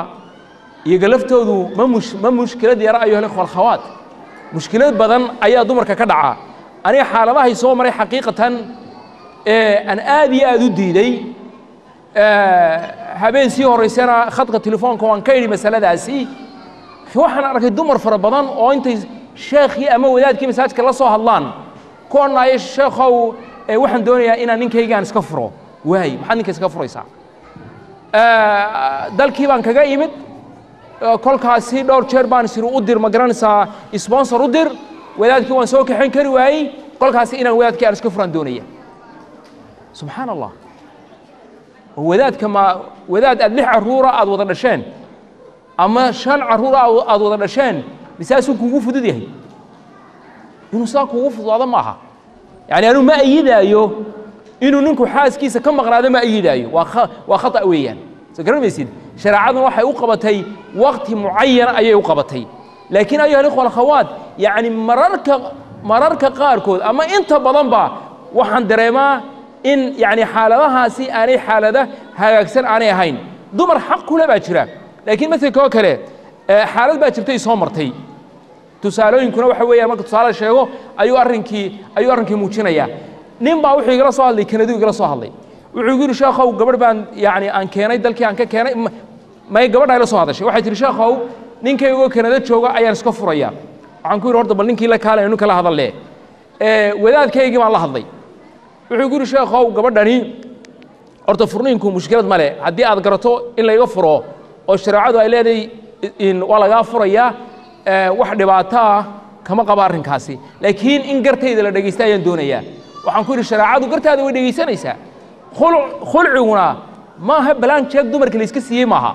iyaga laftoodu ma mushkilad yar ayo hal khalkhawaat mushkilad badan ayaa dumarka ka dhaca aniga xaaladahay soo maray xaqiiqatan an aad iyo aad u diiday habeen sii horeysana khadka telefoonka waan ka yidhi masaladaasi waxaan arkay dumar fara badan oo intay sheekhii ama wadaadkii masaajidka la soo hadlaan koonaayo sheekhow waxaan doonayaa inaan ninkaygaan iska furo waay maxaad ninka iska furaysaa dalkii baan kaga imid kolkaasi dhowr jeer baan isiri u dir ma garanaysaa sponsor u dir wadaadkii waan soo kaxayn kari waayey kolkaasi inaan wadaadkii aan iska furaan doonaya subxaan allah wadaadka ma wadaad aad 6 carruura aad wada dhasheen ama 5 carruura aad wada dhasheen misaasuu kuugu fudud yahay inuu saa kuugu fududaado maaha yani anuu ma ayidaayo inuu ninku xaaskiisa ka maqnaado ma ayidaayo waa khata weeyaan soo garan maysid sharaacadu waxay u qabatay waqti muayyan ayay u qabatay laakiin ayuha ikhwa akhawaat yani mararka qaarkood ama inta badan ba waxaan dareemaa in yani xaaladahaasi aanay xaalada hagaagsan aanay ahayn dumar xaq kule baa jira laakiin midka kale xaalad baa jirtay soo martay tusaalooyinkuna waxa weeyaan marka tusaale sheego ayuu arrinkii muujinaya nin baa wuxuu igala soo hadlay kanadu igala soo hadlay wuxuu yiri sheekhow gabadh baan yani aan keenay dalkii aan ka keenay may gabadha ila soo hadashay waxay tiri sheekhow ninkayga kanada jooga ayaan iska furaya waxaan ku yiri horta bal ninkii la kaalay inuu kala hadallee wadaadkaygii baan la hadlay wuxuu yiri sheekhow gabadhani horta furniinku mushkilad male haddii aad garato in layga furo oo sharaacadu ay leedahay in waa lagaa furaya wax dhibaato ah kama qaba arrinkaasi laakiin in gartayda la dhageysta ayaan doonayaa waxaan ku yiri sharaacadu gartaada way dhageysanaysaa khulciguna maaha balaan jeeg dumarka la iska siiyey maaha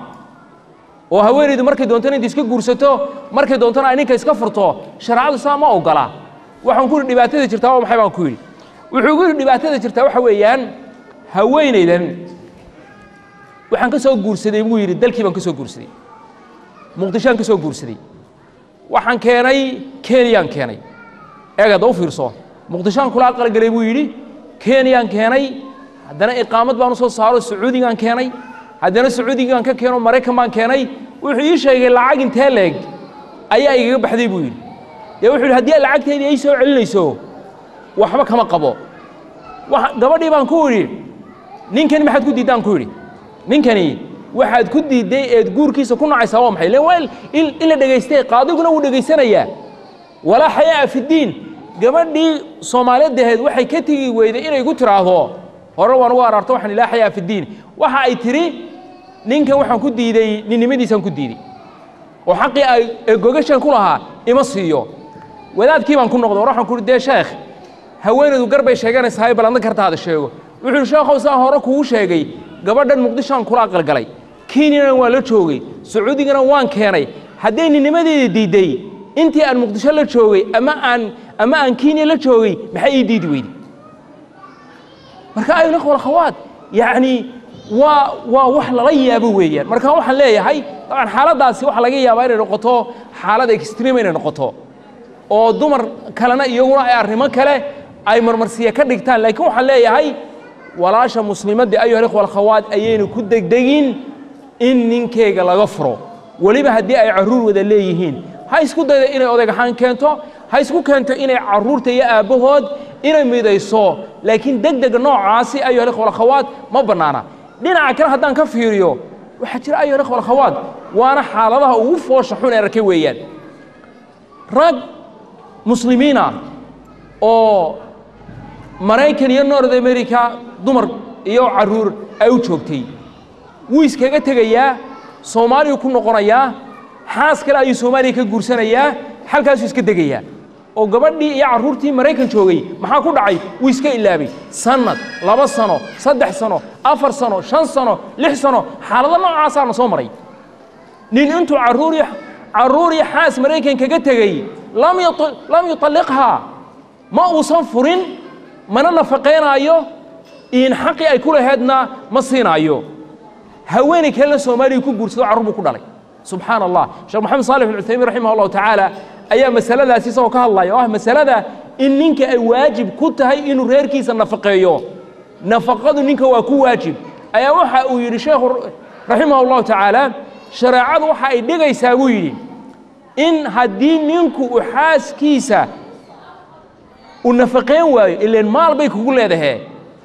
oo haweeneydu markay doontana inta iska guursato markay doontana ay ninka iska furto sharaacadu saa ma ogola waxaan ku yiri dhibaatada jirtaa waa maxay baan ku yiri wuxuu ku yiri dhibaatada jirtaa waxa weeyaan haweeneydan waxaan ka soo guursaday buu yiri dalkii baan ka soo guursaday muqdishaan ka soo guursaday waxaan keenay Kenyaan keenay eegada u fiirso muqdishaan kula aqal galay buu yiri Kenyaan keenay haddana iqaamad baan soo saaro Sacuudigaan keenay haddana Sacuudigaan ka keeno Mareykan baan keenay wuxuu ii sheegay lacag intee leeg ayaa iga baxday buu yiri wuxuu haddii lacagteedii ay soo celinayso waxba kama qabo gabadhii baan ku yiri ninkani maxaad ku diidaan ku yiri ninkani waxaad ku diiday eed guurkiisa ku nacaysaa waa maxay leel ila dhageystay qaadiguna uu dhageysanayaa wala hayaa fi diin gabadhii Soomaaliyeed waxay ka tigi weyday inay ku tiraahdo hore waan ugu ararto waxaan ilaa hayaa fi diin waxa ay tiri ninkan waxaan ku diiday ninimadiisan ku diiday oo xaqii ay gogashan ku lahaa ima siiyo wadaadkii baan ku noqday waxaan ku yiri sheekh haweenadu garbay sheeganaysaa balan kartaada sheego wuxuu sheekhow saa hore kugu sheegay gabadhan muqdishaan kula aqal galay Kenyana waa la joogay Sacuudigana waan keenay haddii ninimadeeda diiday intii aan muqdisho la joogay ama aan Kenya la joogay maxay ii diidi weydi marka ayuu ikhwa akhawaat yani waa wax la yaabo weeyaan marka waxaan leeyahay taban xaaladaasi waxa laga yaabaa inay noqoto xaalad extreme inay noqoto oo dumar kalena iyaguna ay arrimo kale ay marmarsiya ka dhigtaan laakiin waxaan leeyahay walaasha muslimadda ayuu ikhwa akhawaat ayaynu ku degdegin in ninkeyga laga furo waliba haddii ay carruur wada leeyihiin ha isku dayda inay odayahaan keento ha isku keento inay carruurta iyo aabahood inay midayso laakiin degdeg noocaasi ayuu ikhwa akhawaat ma banaana dhinaca kale haddaan ka fiiriyo waxa jira ayuu ikhwa akhawaat waana xaaladaha ugu foosha xun ee arkay weeyaan rag muslimiina oo Mareykan iyo North America dumar iyo carruur ay u joogtay wuu iskaga tagayaa Soomaaliya ku noqonayaa xaas kale ayuu Soomaaliya ka guursanayaa halkaas iska degayaa oo gabadhii iyo carruurtii Mareykan joogay maxaa ku dhacay wuu iska ilaabay sanad 2 sano 3 sano 4 sano 5 sano 6 sano xaalada noocaas ah soo maray nin intuu carruur iyo xaas Mareykan kaga tagay lam yutalliqha ما أوصن فرين ما نفقين أيو إن حقي أكل هدنا مصينا أيو هويني كلا سومالي يكون برسول عربو كدالي سبحان الله شيخ محمد صالح بن عثيمين رحمه الله تعالى أيام مسألة لا أسيسه وكه الله يوه مسألة إن نينك واجب كنت هاي إنه غير كيس النفقيو نفقده نينك واكو واجب أيا وحا ويري شيخ رحمه الله تعالى شرعات وحا إدقى يساوي إن هدين نينكو أحاس كيسة والنفقين واي اللي المال بيك كل هذا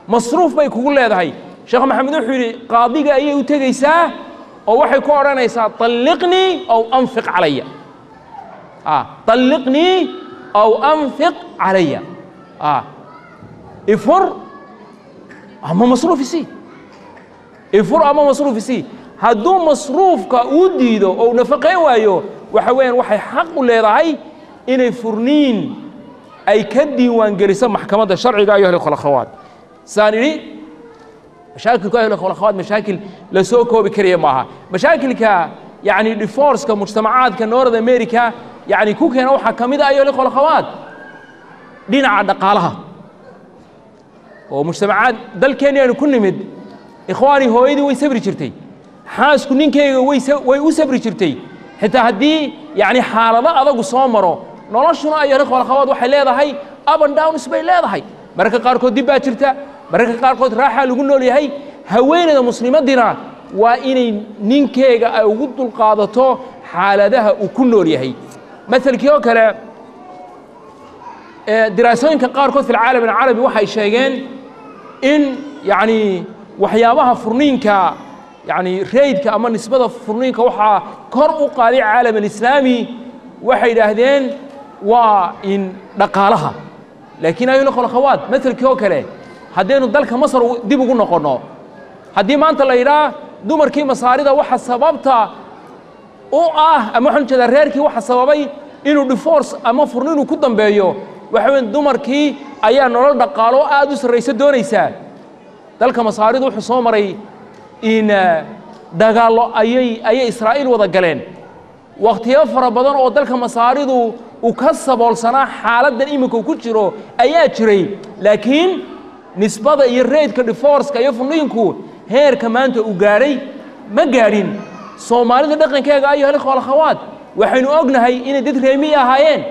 مصروف بيك كل هذا شيخ محمد وحيري قاضيك أيه وتجيساه أو واحد كورنا يسا طلقني أو أنفق علي طلقني أو أنفق علي إفر أما مصروف سي إفر أما مصروف سي هدو مصروف كأوديدو أو نفقين وايو وحوين وحي حق ليرعي إن فرنين أي كدي وانجلسان محكمة الشرع أيها الأخوة الأخوات ثاني مشاكل أيها الأخوة الأخوات مشاكل لسوكو بكريه معها مشاكل يعني ديفورس كمجتمعات كنورد أمريكا يعني كوكي نوحة كميدة أيها الأخوة الأخوات دين عاد قالها ومجتمعات دل كينيا نكون مد إخواني هويدي ويسبري شرتي حاس كنين كي ويسبري شرتي حتى هدي يعني حالة أضاق صامرو نولشنا أيها الأخوة الأخوات waxay leedahay up and down isbay leedahay marka qaar kood dib baa jirta marka qaar kood raaxa lagu nool yahay haweeneyda muslimadina waa inay ninkeega ay ugu dul qaadato xaaladaha uu ku nool yahay مثلkii oo kale diraasooyinka qaar kood fil caalam العربي waxay sheegeen in yani waxyaabaha furniinka yani reydka ama nisbada furniinka waxa kor u qaaday caalam الإسلامي waxay yiraahdeen وإن دقالها لكن أيها الأخوة الأخوات مثل كوكله هدينو دلك مصر دي بقولنا قرنا هدي ما أنت لا يرى دمر كي مصاريدا واحد سببتها أو أما حن كذا ريركي واحد سببي إنه ديفورس أما فرنينو كدم بيو وحين دمر كي أيها نور دقالو أدوس الرئيس الدونيسا دلك مصاريدا وحصو مري إن دقالو أي إسرائيل وضقلين وقتها فربضان أو دلك مصاريدو وكسب والصناع حالة إيمك وكتشرو أيات شري لكن نسبة يريد كديفورس كيفنينكو هير كمان تأجاري ما جارين صومالي دقن كيا أيها الأخوة الأخوات وحين أجنها إن ديت ريمية هاين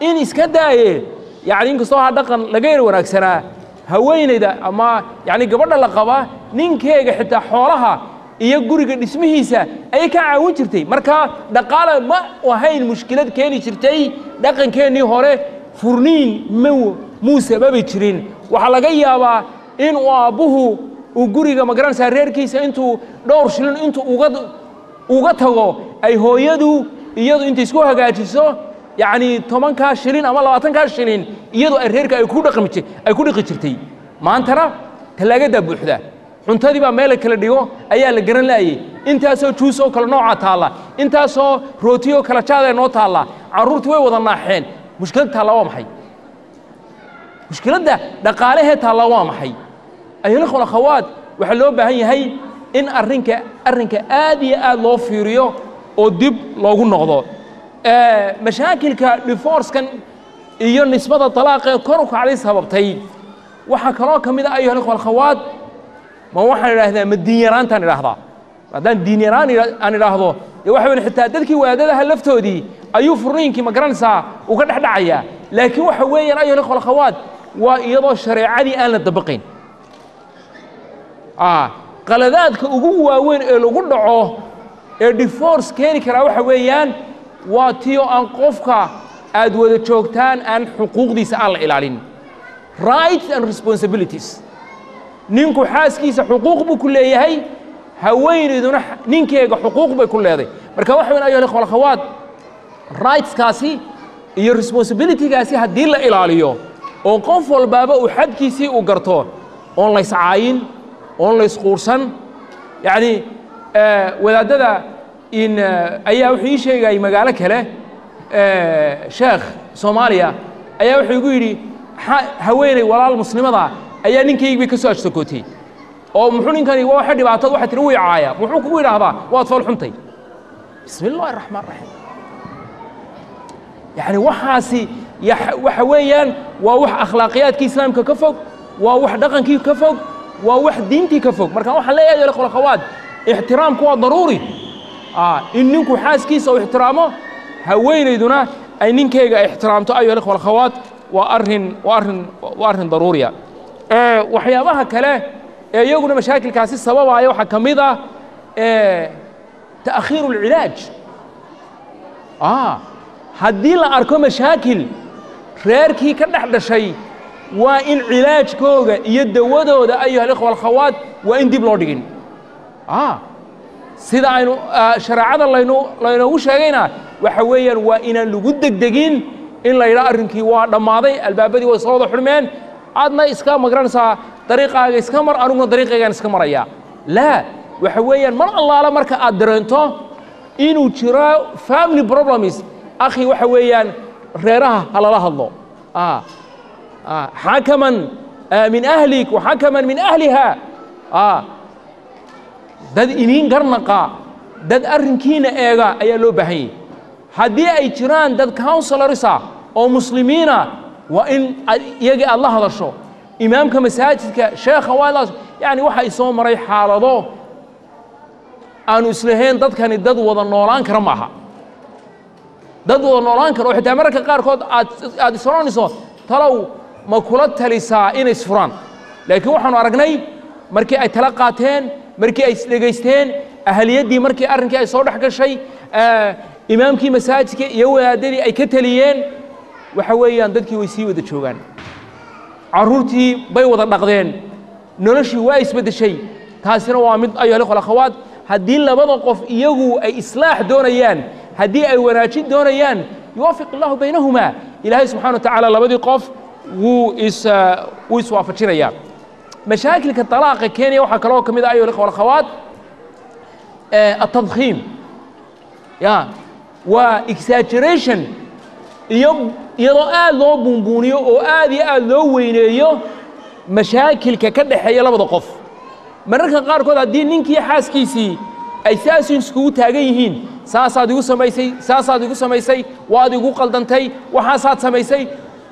إن إسكداي يعني إنك صاح دقن لغير وراك سنة هوين إذا أما يعني قبلنا لقبة نين كيا حتى حولها iyo guriga dhismihiisa ay ka caawin jirtay marka dhaqaale ma wahayn mushkilad keeni jirtay dhaqankeenii hore furniin muu sababi jirin waxa laga yaabaa in uu aabuhu uu guriga magaranaysa reerkiisa intuu dhowr shilin intuu uga tago ay hooyadu iyadu inta isku hagaajiso yani 10 shilin ama 20 shilin iyadu ay reerka ay ku dhaqi jirtay maantana talaagada buuxda cuntadii baa meel kala dhigo ayaa la garan laayay intaasoo juus oo kala nooca taala intaasoo rootiyo kala jaad noo taala caruurtu way wada naaxeen mushkilad taala waa maxay mushkiladda dhaqaalaha taala waa maxay ayuu khol khawaad waxa loo baahan yahay in arrinka aad iyo aad loo fiiriyo oo dib loogu noqdo mashaakilka divorce kan iyo nisbada talaaq kor u kacday sababtay waxa kale oo kamid ah ayuu khol khawaad ما واحد يراهده مدينيران تاني راهده بعدين دينيران أنا راهده واحد من حتى دلكي وهذا هلفته دي أيوه فرين كي مقرنسا وقد حد عيا لكن واحد وين أيها الأخوة الأخوات وإيضا الشريعة دي أنا الطبقين قلادات كأجوا وين اللي قلنا الديفورس كان كرا واحد ويان واتيو أنقفك أدوات شوكتان أن حقوق دي سأل إلالين rights and responsibilities نينكو حاسكيسا حقوق بو كل يهي هوينيدونا نينكيغا حقوق بو كل يهي marka waxa weyn ayaa ikhwal khawaad rights kaasi iyo responsibility kaasi hadii la ilaaliyo oo qof walbaaba uu xadkiisii u garto on la iscaayin on la isquursan yani wadaadada in ayaa wuxuu sheegay magaalo kale sheekh Soomaaliya ayaa wuxuu igu yiri haweeney walaal muslimada ayaa ninkayga ka soo ashtakootay oo muxuu ninkani waxa dhibaato waxa tiri wiicaaya muxuu ku yiraahdaa waad fal xuntay bismillaahir rahmaanir rahiim yani waxaasi وحويان ووح أخلاقيات كإسلام كفوق ووح دقن كي كفوق ووح دين كي كفوق مركان وحلا يا الأخوة الأخوات احترام كوا ضروري إنكوا حاس كيس أو احترامه هوين يدنا أي نينكيجا احترامته أيها الأخوة الأخوات وأرهن ضرورية وحيابها كله يقولون مشاكل كاسي السبب أيها حكميدا تأخير العلاج هدي لا أركو مشاكل ريركي كنحد شيء وإن علاج كوجا يدودو ده أيها الأخوة الأخوات وإن دي بلودين سيدا إنه شرع الله إنه وش هجينا وحويا وإن اللجود دقين إن لا يرى رنكي ودماضي الباب دي وصوت حرمان عادنا إسكام مقرنسا طريقة إسكامر أرونا طريقة يعني إسكامر يا لا وحويا من الله على مركز أدرنته إنه ترى family problems أخي وحويا غيرها على الله حكما من أهلك وحكما من أهلها dad iniin garnaqa dad arrinkiina eega ayaa loo baahan yahay haddii ay jiraan dad counselors oo muslimiina waa in iyaga aad la hadasho imaamka masaajidka sheekha waa yani waxa soo maray xaalado aanu islahayn dadkani dad wada noolaan kara maaha dad wada noolaan kara oo xitaa mararka qaarkood aad isroonayso talow ma kula talisaa inay isfuraan laakiin waxaanu aragnay markii ay tala qaateen markii ay isdhegaysteen ahliyadii markii arrinkii ay soo dhex gashay imaamkii masaajidka iyo wadaadadii ay ka taliyeen waxa weeyaan dadkii way sii wada joogaan caruurtii bay wada dhaqdeen noloshii waa isbedeshay taasina waa mid ayo leh akhawaad haddii labada qof iyagu ay islaax doonayaan haddii ay wanaajin doonayaan yuwaafiq allahu baynahuma ilaahay subxaana wa tacaala labadii qof wuu iswaafajinayaa مشاكل كالطلاق كينيا وحا كلو كميدا أيها الأخوة والأخوات التضخيم وإكساتريشن يضاء لو بونبونيو وآذي لو وينيو مشاكل ككد حيا لبدا قف مركا قاركود الدين نينكي حاسكيسي أي ساسين سكو تاغيهين ساساد يقو سميسي واد يقو قلدنتي وحاسات سميسي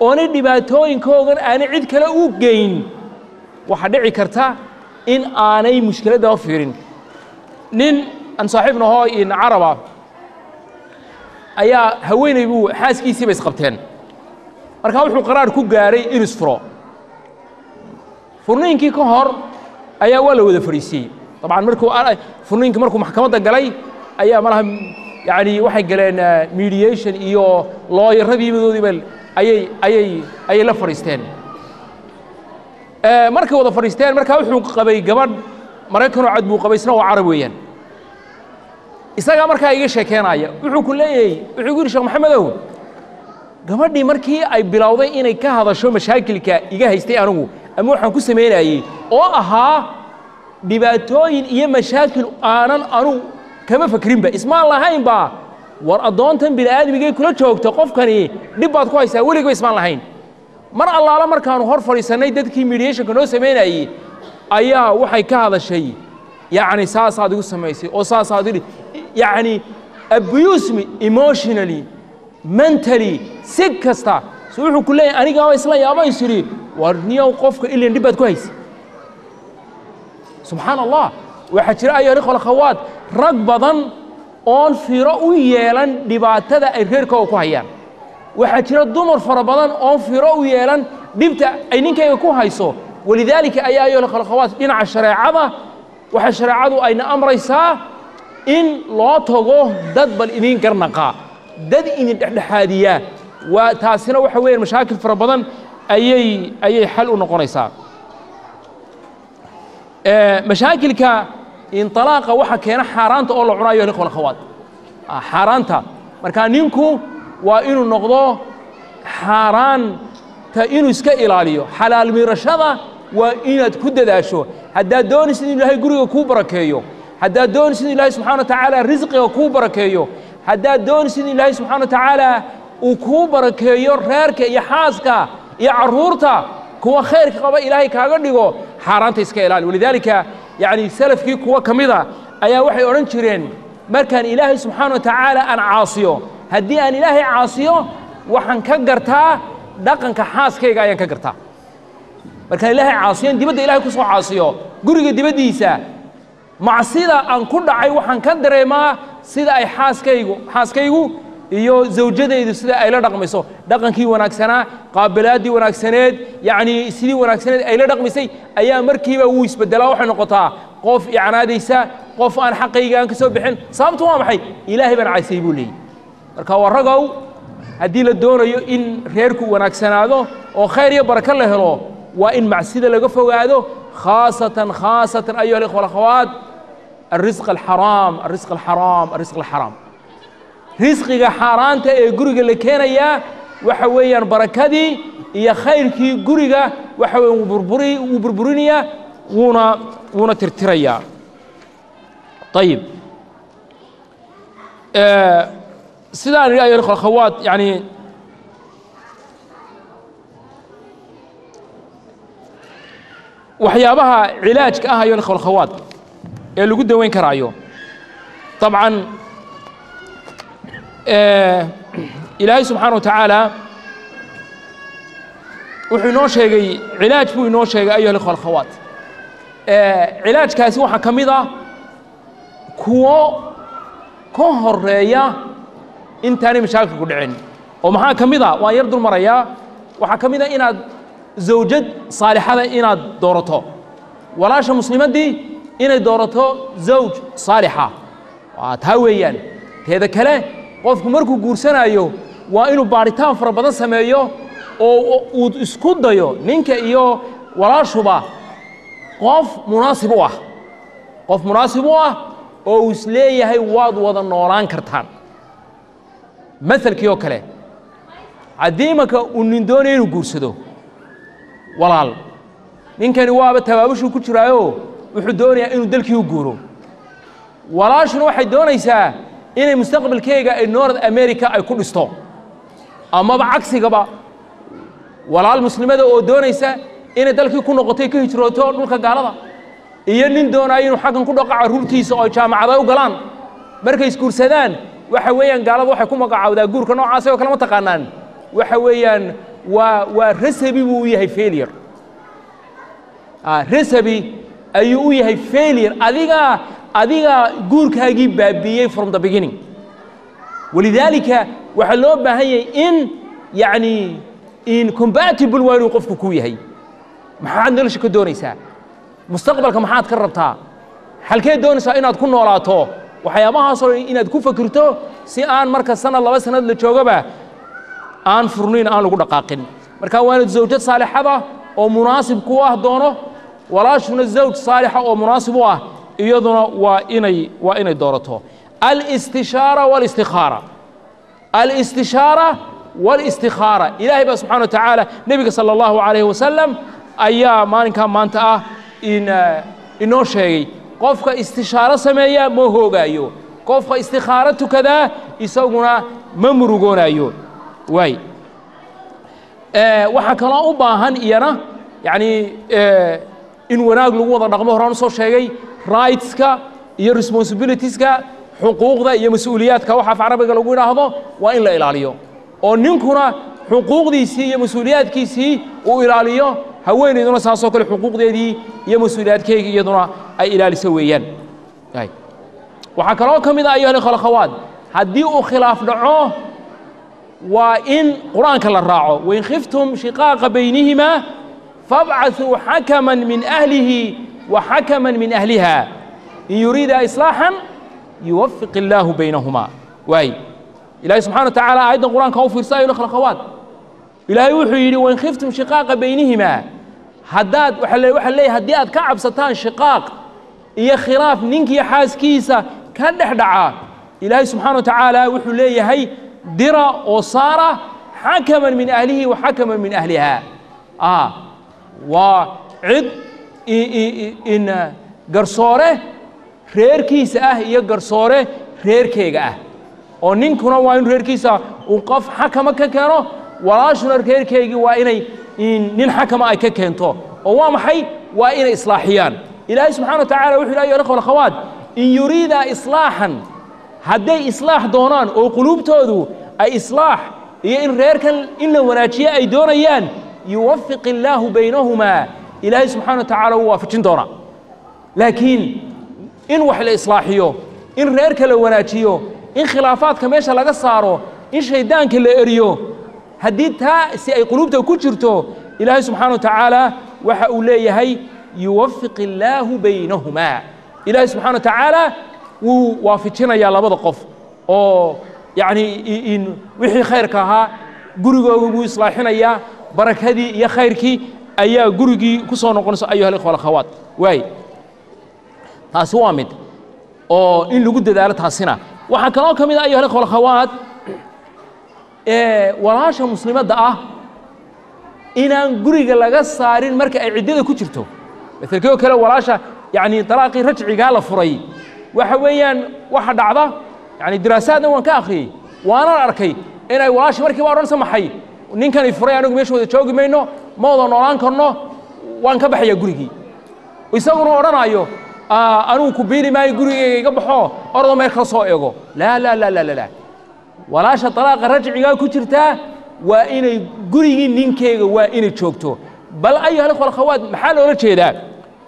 oonay dhibaatooyinkoogan aanay cid kale u geyn waxa dhici karta in aanay mushkilada fiirin nin aan saaxiibna hoo in caraba ayaa haweenay buu xaaskiisii bay isqabteen marka wuxuu qaraar ku gaaray in isfuro furniinkii ka hor ayaa waa la wada fariisiyay طبعا furniinkii markuu maxkamadda galay ayaa malaha yani waxay galeen mediation iyo lawyeradii midoodii ayay la fariisteen markay wada fariisteen markaa wuxuu qabay gabadh maraykan oo cad buu qabay isna waa carab weeyaan isaga markaa iga sheekeynaya wuxuu ku leeyahay wuxuu yiri sheekh maxamedow gabadhii markii ay bilowday inay ka hadasho mashaakilka iga haystay anigu ama waxaan ku sameeyay oo ahaa dhibaatooyin iyo mashaakil aanan anu kama fakrinba ismaan lahayn ba war adoontan bini'aadmigay kula joogto qofkani dib baad ku haysaa weligiiba ismaan lahayn mar allaala markaanu hor fadhiisanay dadkii mediationka noo sameynayay ayaa waxay ka hadashay yacni saasaad igu samaysay oo saasaad idhi yacni abuse me emotionally mentally si kasta so wuxuu ku leeyahay anigaaba isla yaaba isiri war niyow qofka ileen dib baad ku haysay subxaan allah waxaa jira ayaa ikhwal akhawaat rag badan oon fiiro u yeelan dhibaatada ay reerkooda ku hayaan waxaa jira dumar fara badan oon fiiro u yeelan dhibta ay ninkayga ku hayso walidaalika ayaa ayaa ikhwal akhawaat dhinaca shareecada waxa shareecadu ayna amraysaa in loo tago dad bal idin garnaqa dad idin dhexdhexaadiya waa taasina waxa weeyaan mashaakil fara badan ayay xal u noqonaysaa mashaakilka inطalaaqa waxa keena xaaraanta oo la cunayo ikhwal akhawaat xaaraanta marka ninku waa inuu noqdo xaaraanta inuu iska ilaaliyo xalaal miirashada waa inaad ku dadaasho haddaad doonaysid in ilaahay guriga kuu barakeeyo haddaad doonaysid in ilaahay subxaana wa tacaala risqiga kuu barakeeyo haddaad doonaysid in ilaahay subxaana wa tacaala uu kuu barakeeyo reerka iyo xaaska iyo carruurta kuwa khayrka qaba ilaahay kaaga dhigo xaaraanta iska ilaali walidaalika يعني سلفكي كوا كميدا أيا وحي أورنجرين مركان إلهي سبحانه وتعالى أن عاصيه هدي أن إلهي عاصيه waxaan ka gartaa dhaqanka xaaskayga ayaan ka gartaa markaan ilaahay caasiyan dibadda ilaahay ku soo caasiyo guriga dibaddiisa macsida aan ku dhacay waxaan ka dareemaa sida ay xaaskaygu iyo zawjadaydu sida ay la dhaqmayso dhaqankii wanaagsanaa qaabilaaddii wanaagsaneed yacni sidii wanaagsaneed ay la dhaqmaysay ayaa markiiba wuu isbedelaa waxay noqotaa qof icnaadaysa qof aan xaqayga aan ka soo bixin sababtu waa maxay ilaahay baan caysay buu leeyahy marka waa ragow haddii la doonayo in reerku wanaagsanaado oo khayr iyo barako la helo waa in macsida laga fogaado khaasatan ayuha alikhwa alakhawaat الرزق الحرام الرزق الحرام الرزق الحرام رزقك حارانته ee guriga la keenaya waxa weeyaan barakadii iyo khayrkii guriga waxa weeyaan uu burburinaya wuuna tirtiraya طيب sidaan ayuha alikhwa alakhawaat yani waxyaabaha cilaajka ah ayuha alikhwa alakhawaat ee lagu daweyn karaayo طبعا ilaahay subxaanaه wa tacaala wuxuu inoo sheegay cilaaj buu inoo sheegay ayuha alikhwa alakhawaat cilaajkaasi waxaa ka mid ah kuwo ka horeeya intaanay mashaakilka ku dhicin oo maxaa ka mid a waan yar dul marayaa waxaa ka mid a inaad zawjad saalixada inaad doorato walaasha muslimaddii inay doorato zawj saalixa waa taa weeyaan teeda kale qofku markuu guursanayo waa inuu baaritaan fara badan sameeyo oo uu isku dayo ninka iyo walaashuba qof munaasib u ah oo uu isleeyahay waad wada noolaan kartaan masalkii oo kale haddii imanka uu nin doonayo inuu guursado walaal ninkani waaba tabaabushuu ku jiraayo wuxuu doonayaa inuu dalkii u guuro walaashuna waxay doonaysaa inay mustaqbalkeega ay North America ay ku dhisto amaba cagsigaba walaal muslimada oo doonaysa inay dalkii ku noqotay ka hijrooto dhulka gaalada iyo nin doonaya inuu xaqan ku dhaqo caruurtiisa oo jaamacada u galaan markay isguursadaan waxa weeyaan gaalada waxay ku magacaawdaa guurka noocaas oo kale ma taqaanaan waxa weeyaan waa recipe buu yahay failure recipe ayuu u yahay failure adiga guurkaagii baabiyey from the beginning walidaalika waxaa loo baahan yahay in yani incompatible waa inuu qofku ku yahay maxaad nolosha ka doonaysaa mustaqbalka maxaad ka rabtaa halkee doonaysaa inaad ku noolaato waxyaabahaasoo inaad ku fakirto si aan marka sanad 2 sanad la joogaba aan furniin aan lagu dhaqaaqin marka waa inaad zawjad saalixada oo munaasib ku ah doono walaashuna zawj saalixa oo munaasib u ah iyaduna waa inay doorato al-istishaara wal-istikhaara ilaahay baa subxaana wa tacaala nebiga sala allahu calayhi wasalam ayaa maalinkaa maanta ah inoo sheegay qofka istishaaro sameeya ma hoogaayo qofka istikhaaro tukadaa isaguna ma murugoonayo waay waxaa kaloo u baahan iyana yani in wanaag lagu wada dhaqmo horaan usoo sheegay rightska iyo responsibilitieska xuquuqda iyo mas-uuliyaadka waxa af carabiga lagu yidhaahdo waa in la ilaaliyo oo ninkuna xuquuqdiisii iyo mas-uuliyaadkiisii uu ilaaliyo haweenayduna saasoo kale xuquuqdeedii iyo mas-uuliyaadkeygii iyaduna ay ilaaliso weeyaan waxaa kaloo ka mid ah ayuha alikhwa alakhawaat haddii uu khilaaf dhaco waa in qur-aanka la raaco wain khiftum shiqaaqa baynihima fabcaثuu xakaman min ahlihi wa xakaman min ahliha in yuriida islaaxan yuwafiq illaahu baynahuma waay ilaahay subxana wa tacaala aayaddan qur-aanka u fiirsa ayuha alikhwa alakhawaat ilaahay wuxuu yidhi wain khiftum shiqaaqa baynihima haddaad waxaa leeyahay haddii aad ka cabsataan shiqaaq iyo khilaaf ninkiiyo xaaskiisa ka dhex dhaca ilaahay subxaana wa tacaala wuxuu leeyahay dira oo saara xakaman min ahlihi wa xakaman min ahliha waa cid in garsoore reerkiisa ah iyo garsoore reerkeega ah oo ninkuna waa in reerkiisa uu qof xakama ka keeno walaashuna reerkeygii waa inay nin xakama ay ka keento oo waa maxay waa inay islaaxiyaan ilaahay subxana wa tacala wuxuu yidhi ayuha alikhwa alakhawaat in yuriida islaaxan hadday islaax doonaan oo quluubtoodu ay islaax iyo in reerkan in la wanaajiyo ay doonayaan yuwaffiq illaahu baynahumaa ilaahay subxaana wa tacaala wuu waafajin doonaa laakiin in wax la islaaxiyo in reerka la wanaajiyo in khilaafaadka meesha laga saaro in shaydaanka la eriyo haddii taa si ay quluubta ku jirto ilaahay subxaana wa tacaala waxa uu leeyahay yuwaffiq illaahu baynahumaa ilaahay subxaana wa tacaala wuu waafajinayaa labada qof oo yacni in wixii khayrka ahaa gurigooga buu islaaxinayaa barakadii iyo khayrkii ayaa gurigii ku soo noqonaysa ayuha alikhwa alakhawaat waay taasi waa mid oo in lagu dadaalo taasina waxaa kaloo ka mid ah ayuha alikhwa alakhawaat walaasha muslimadda ah inaan guriga laga saarin marka ay ciddada ku jirto مثل كلا ولاشه يعني طلاقي رجعي قال فري waxa weeyaan waxa dhacda yani diraasaadna waan ka akhriyay waana arkay inay walaashi markii waa oran samaxay ninkan ay furay anigu meesha wada joogi mayno ma wada noolaan karno waan ka baxaya gurigii isaguna oranayo anigu ku biiri maayo gurigayga iga baxo ordo meel ka soo eego la walaasha talaaqa rajciga ku jirta waa inay gurigii ninkeyga waa inay joogto bal ayuha alikhwa alakhawaat maxaa loola jeedaa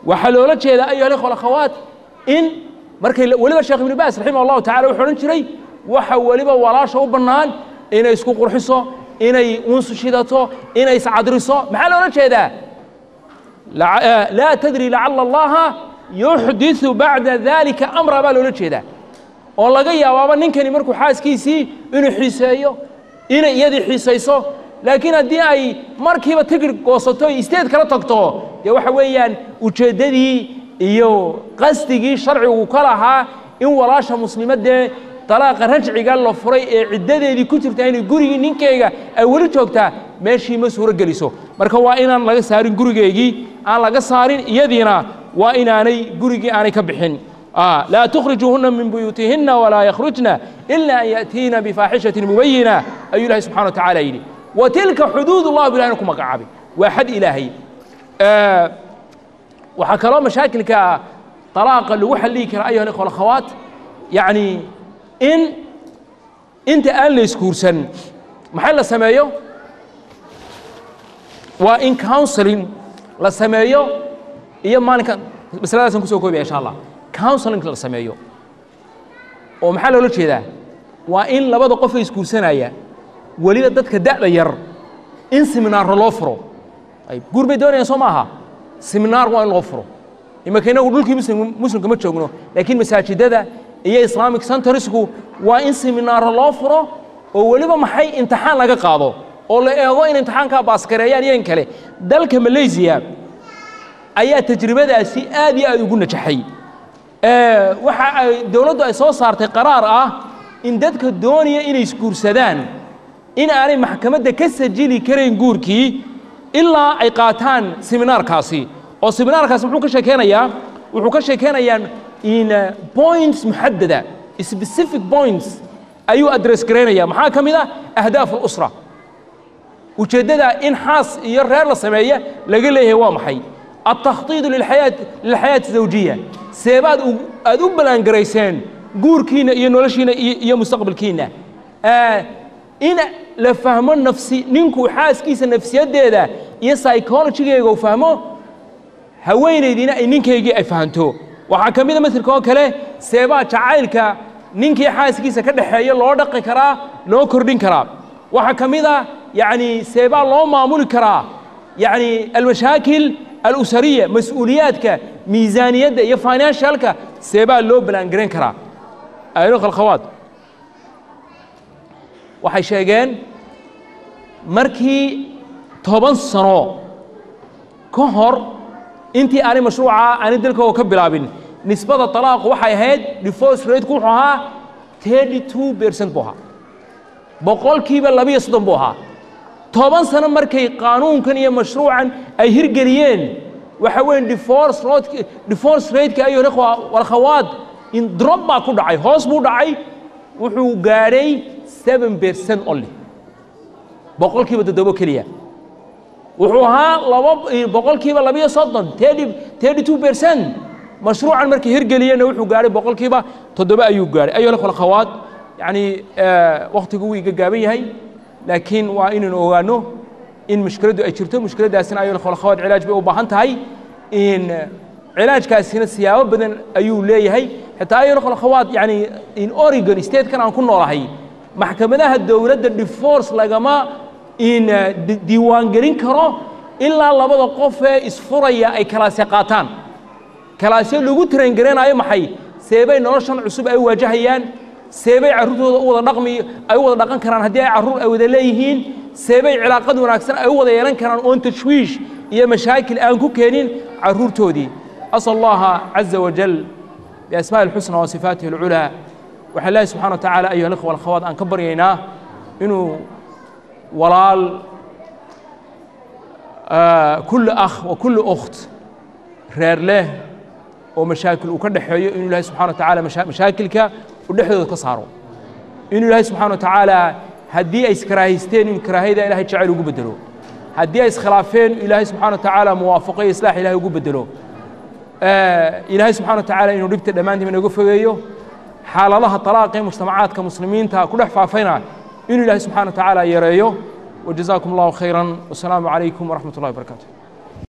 waxaa loola jeedaa ayuha alikhwa alakhawaat in markay waliba sheekh ibn baas raximah allahu tacaala wuxuu odhan jiray waxa waliba walaasha u bannaan inay isku qurxiso inay unsu shidato inay iscadriso maxaa loola jeedaa laa tadri lacala allaha yuxdiثu bacda dalika amra baa loola jeedaa oo laga yaabaaba ninkani markuu xaaskiisii inuu xiiseeyo inay iyadii xiisayso laakiin haddii ay markiiba tigir goosato isteed kala tagto dee waxa weeyaan ujeeddadii iyo qasdigii sharcigu ka lahaa in walaasha muslimadee talaaqa rajciga la furay ee ciddadeedii ku jirta inay gurigii ninkeyga ay weli joogtaa meeshii ma suuro geliso marka waa inaan laga saarin gurigeygii aan laga saarin iyadiina waa inaanay gurigii aanay ka bixin لا تخرجوهن من بيوتهن ولا يخرجن إلا أن يأتين بفاحشة مبينة أي الله سبحانه وتعالى يلي وتلك حدود الله بلا أنكم مقعبي واحد إلهي وحكى الله مشاكل كطلاق اللي وحليك أيها الأخوة والأخوات يعني إن أنت قال لي سكورسن محل سمايو وإن كونسلين لسمايو إيه مالك بس لازم كسو كوبي إن شاء الله counseling la sameeyo oo maxaa loola jeedaa waa in labada qof ay iskuursanaya waliba dadka da'da yar in seminar loo furo ay gurbay doonayaan soo maaha seminar waa in loo furo imakeena dhulkii muslimka ma joogno laakiin masaajidada iyo islamic centersku waa in seminar loo furo oo waliba maxay imtixaan laga qaado oo la eego in imtixaanka baas gareeyaan iyo in kale dalka Malaysia ayaa tajribadaasi aad iyo aad ugu najaxay waxa ay dawladdu ay soo saartay qaraar ah in dadka doonaya inay isguursadaan in aanay maxkamadda ka sajili karayn guurkii ilaa ay qaataan seminaarkaasi oo seminaarkaasi wuxuu ka sheekeynayaa in points muhaddada specific points ayuu address gareynaya maxaa ka mid ah ahdaaf al-usra ujeedada in xaas iyo reer la sameeyo laga leeyahay waa maxay التخطيط للحياة الزوجية سيباد أدوب الأنجريسين جور كينا ينولشينا يمستقبل كينا إن لفهمون نفسي نينكو حاس كيس النفسيات ده يسايكولوجي يجو فهمه هوين يدينا نينك يجي أفهمته وحكم إذا مثل كله سيباد تعايلك نينك حاس كيس كده حيا الله دق كرا لو كردين كرا وحكم إذا يعني سيباد الله معمول كرا يعني المشاكل الأسرية مسؤولياتك ميزانية يا فاينانشالك سيبا لو بلانجرين كرا أيها الأخوات waxay sheegeen markii 10 sano ka hor intii aanay mashruuca aan dalka ka bilaabin nisbada talaaq waxay ahayd divorce rate ku ahaa 32% buu ahaa boqolkiiba 2 buu ahaa 10 sano markay qaanuunkan iyo mashruucan ay hirgeliyeen waxa weyn divorce rate ka ayuu wal khawaad in drop ba ku dhacay hoos buu dhacay wuxuu gaaray 7% only boqolkiiba 7 kaliya wuxuu ahaa boqolkiiba 32% mashruucan markii hirgeliyeen wuxuu gaaray boqolkiiba 7 ayuu gaaray ayuu wal khawaad yani waqtigu wuu iga gaaban yahay لكن وإن أوانو إن مشكلة أجرته مشكلة داسنا أيها الأخوة والأخوات علاج بأوباهنت هاي إن علاج كاسين السياوة بدن أيو ليه هاي حتى أيها الأخوة والأخوات يعني إن أوريغون ستيت كان عن كل راهي محكمة الدولة الديفورس لجماعة إن ديوان جرين كرو إلا الله بدأ قف إسفوريا أي كلاسي قاتان كلاسي لوجو ترينجرين أي محي سيبي نرشان عصب أي وجهيان سيبي عروض أول رقمي أول رقم كان هدي عروض أو ذليهين سيبي علاقات وناكسن أول يلان كان أون تشويش هي مشاكل أنكو كانين عروض تودي أسأل الله عز وجل بأسماء الحسنى وصفاته العلى وحلا سبحانه وتعالى أيها الأخوة والأخوات أن كبريناه إنه ولال كل أخ وكل أخت رير له ومشاكل وكل حي إنه الله سبحانه وتعالى مشاكلك ودحيو كسارو إنه الله سبحانه وتعالى هدي أيس كراهيستين إن كراهية إلهي يجعل وجوب بدلو هدي أيس خلافين إلهي سبحانه وتعالى موافقة إصلاح إلهي وجوب بدلو إلهي سبحانه وتعالى إنه ربط الأمان من يقف فيه حال الله طلاق مجتمعات كمسلمين تا كل حفافينا إنه الله سبحانه وتعالى يريه وجزاكم الله خيرا والسلام عليكم ورحمة الله وبركاته.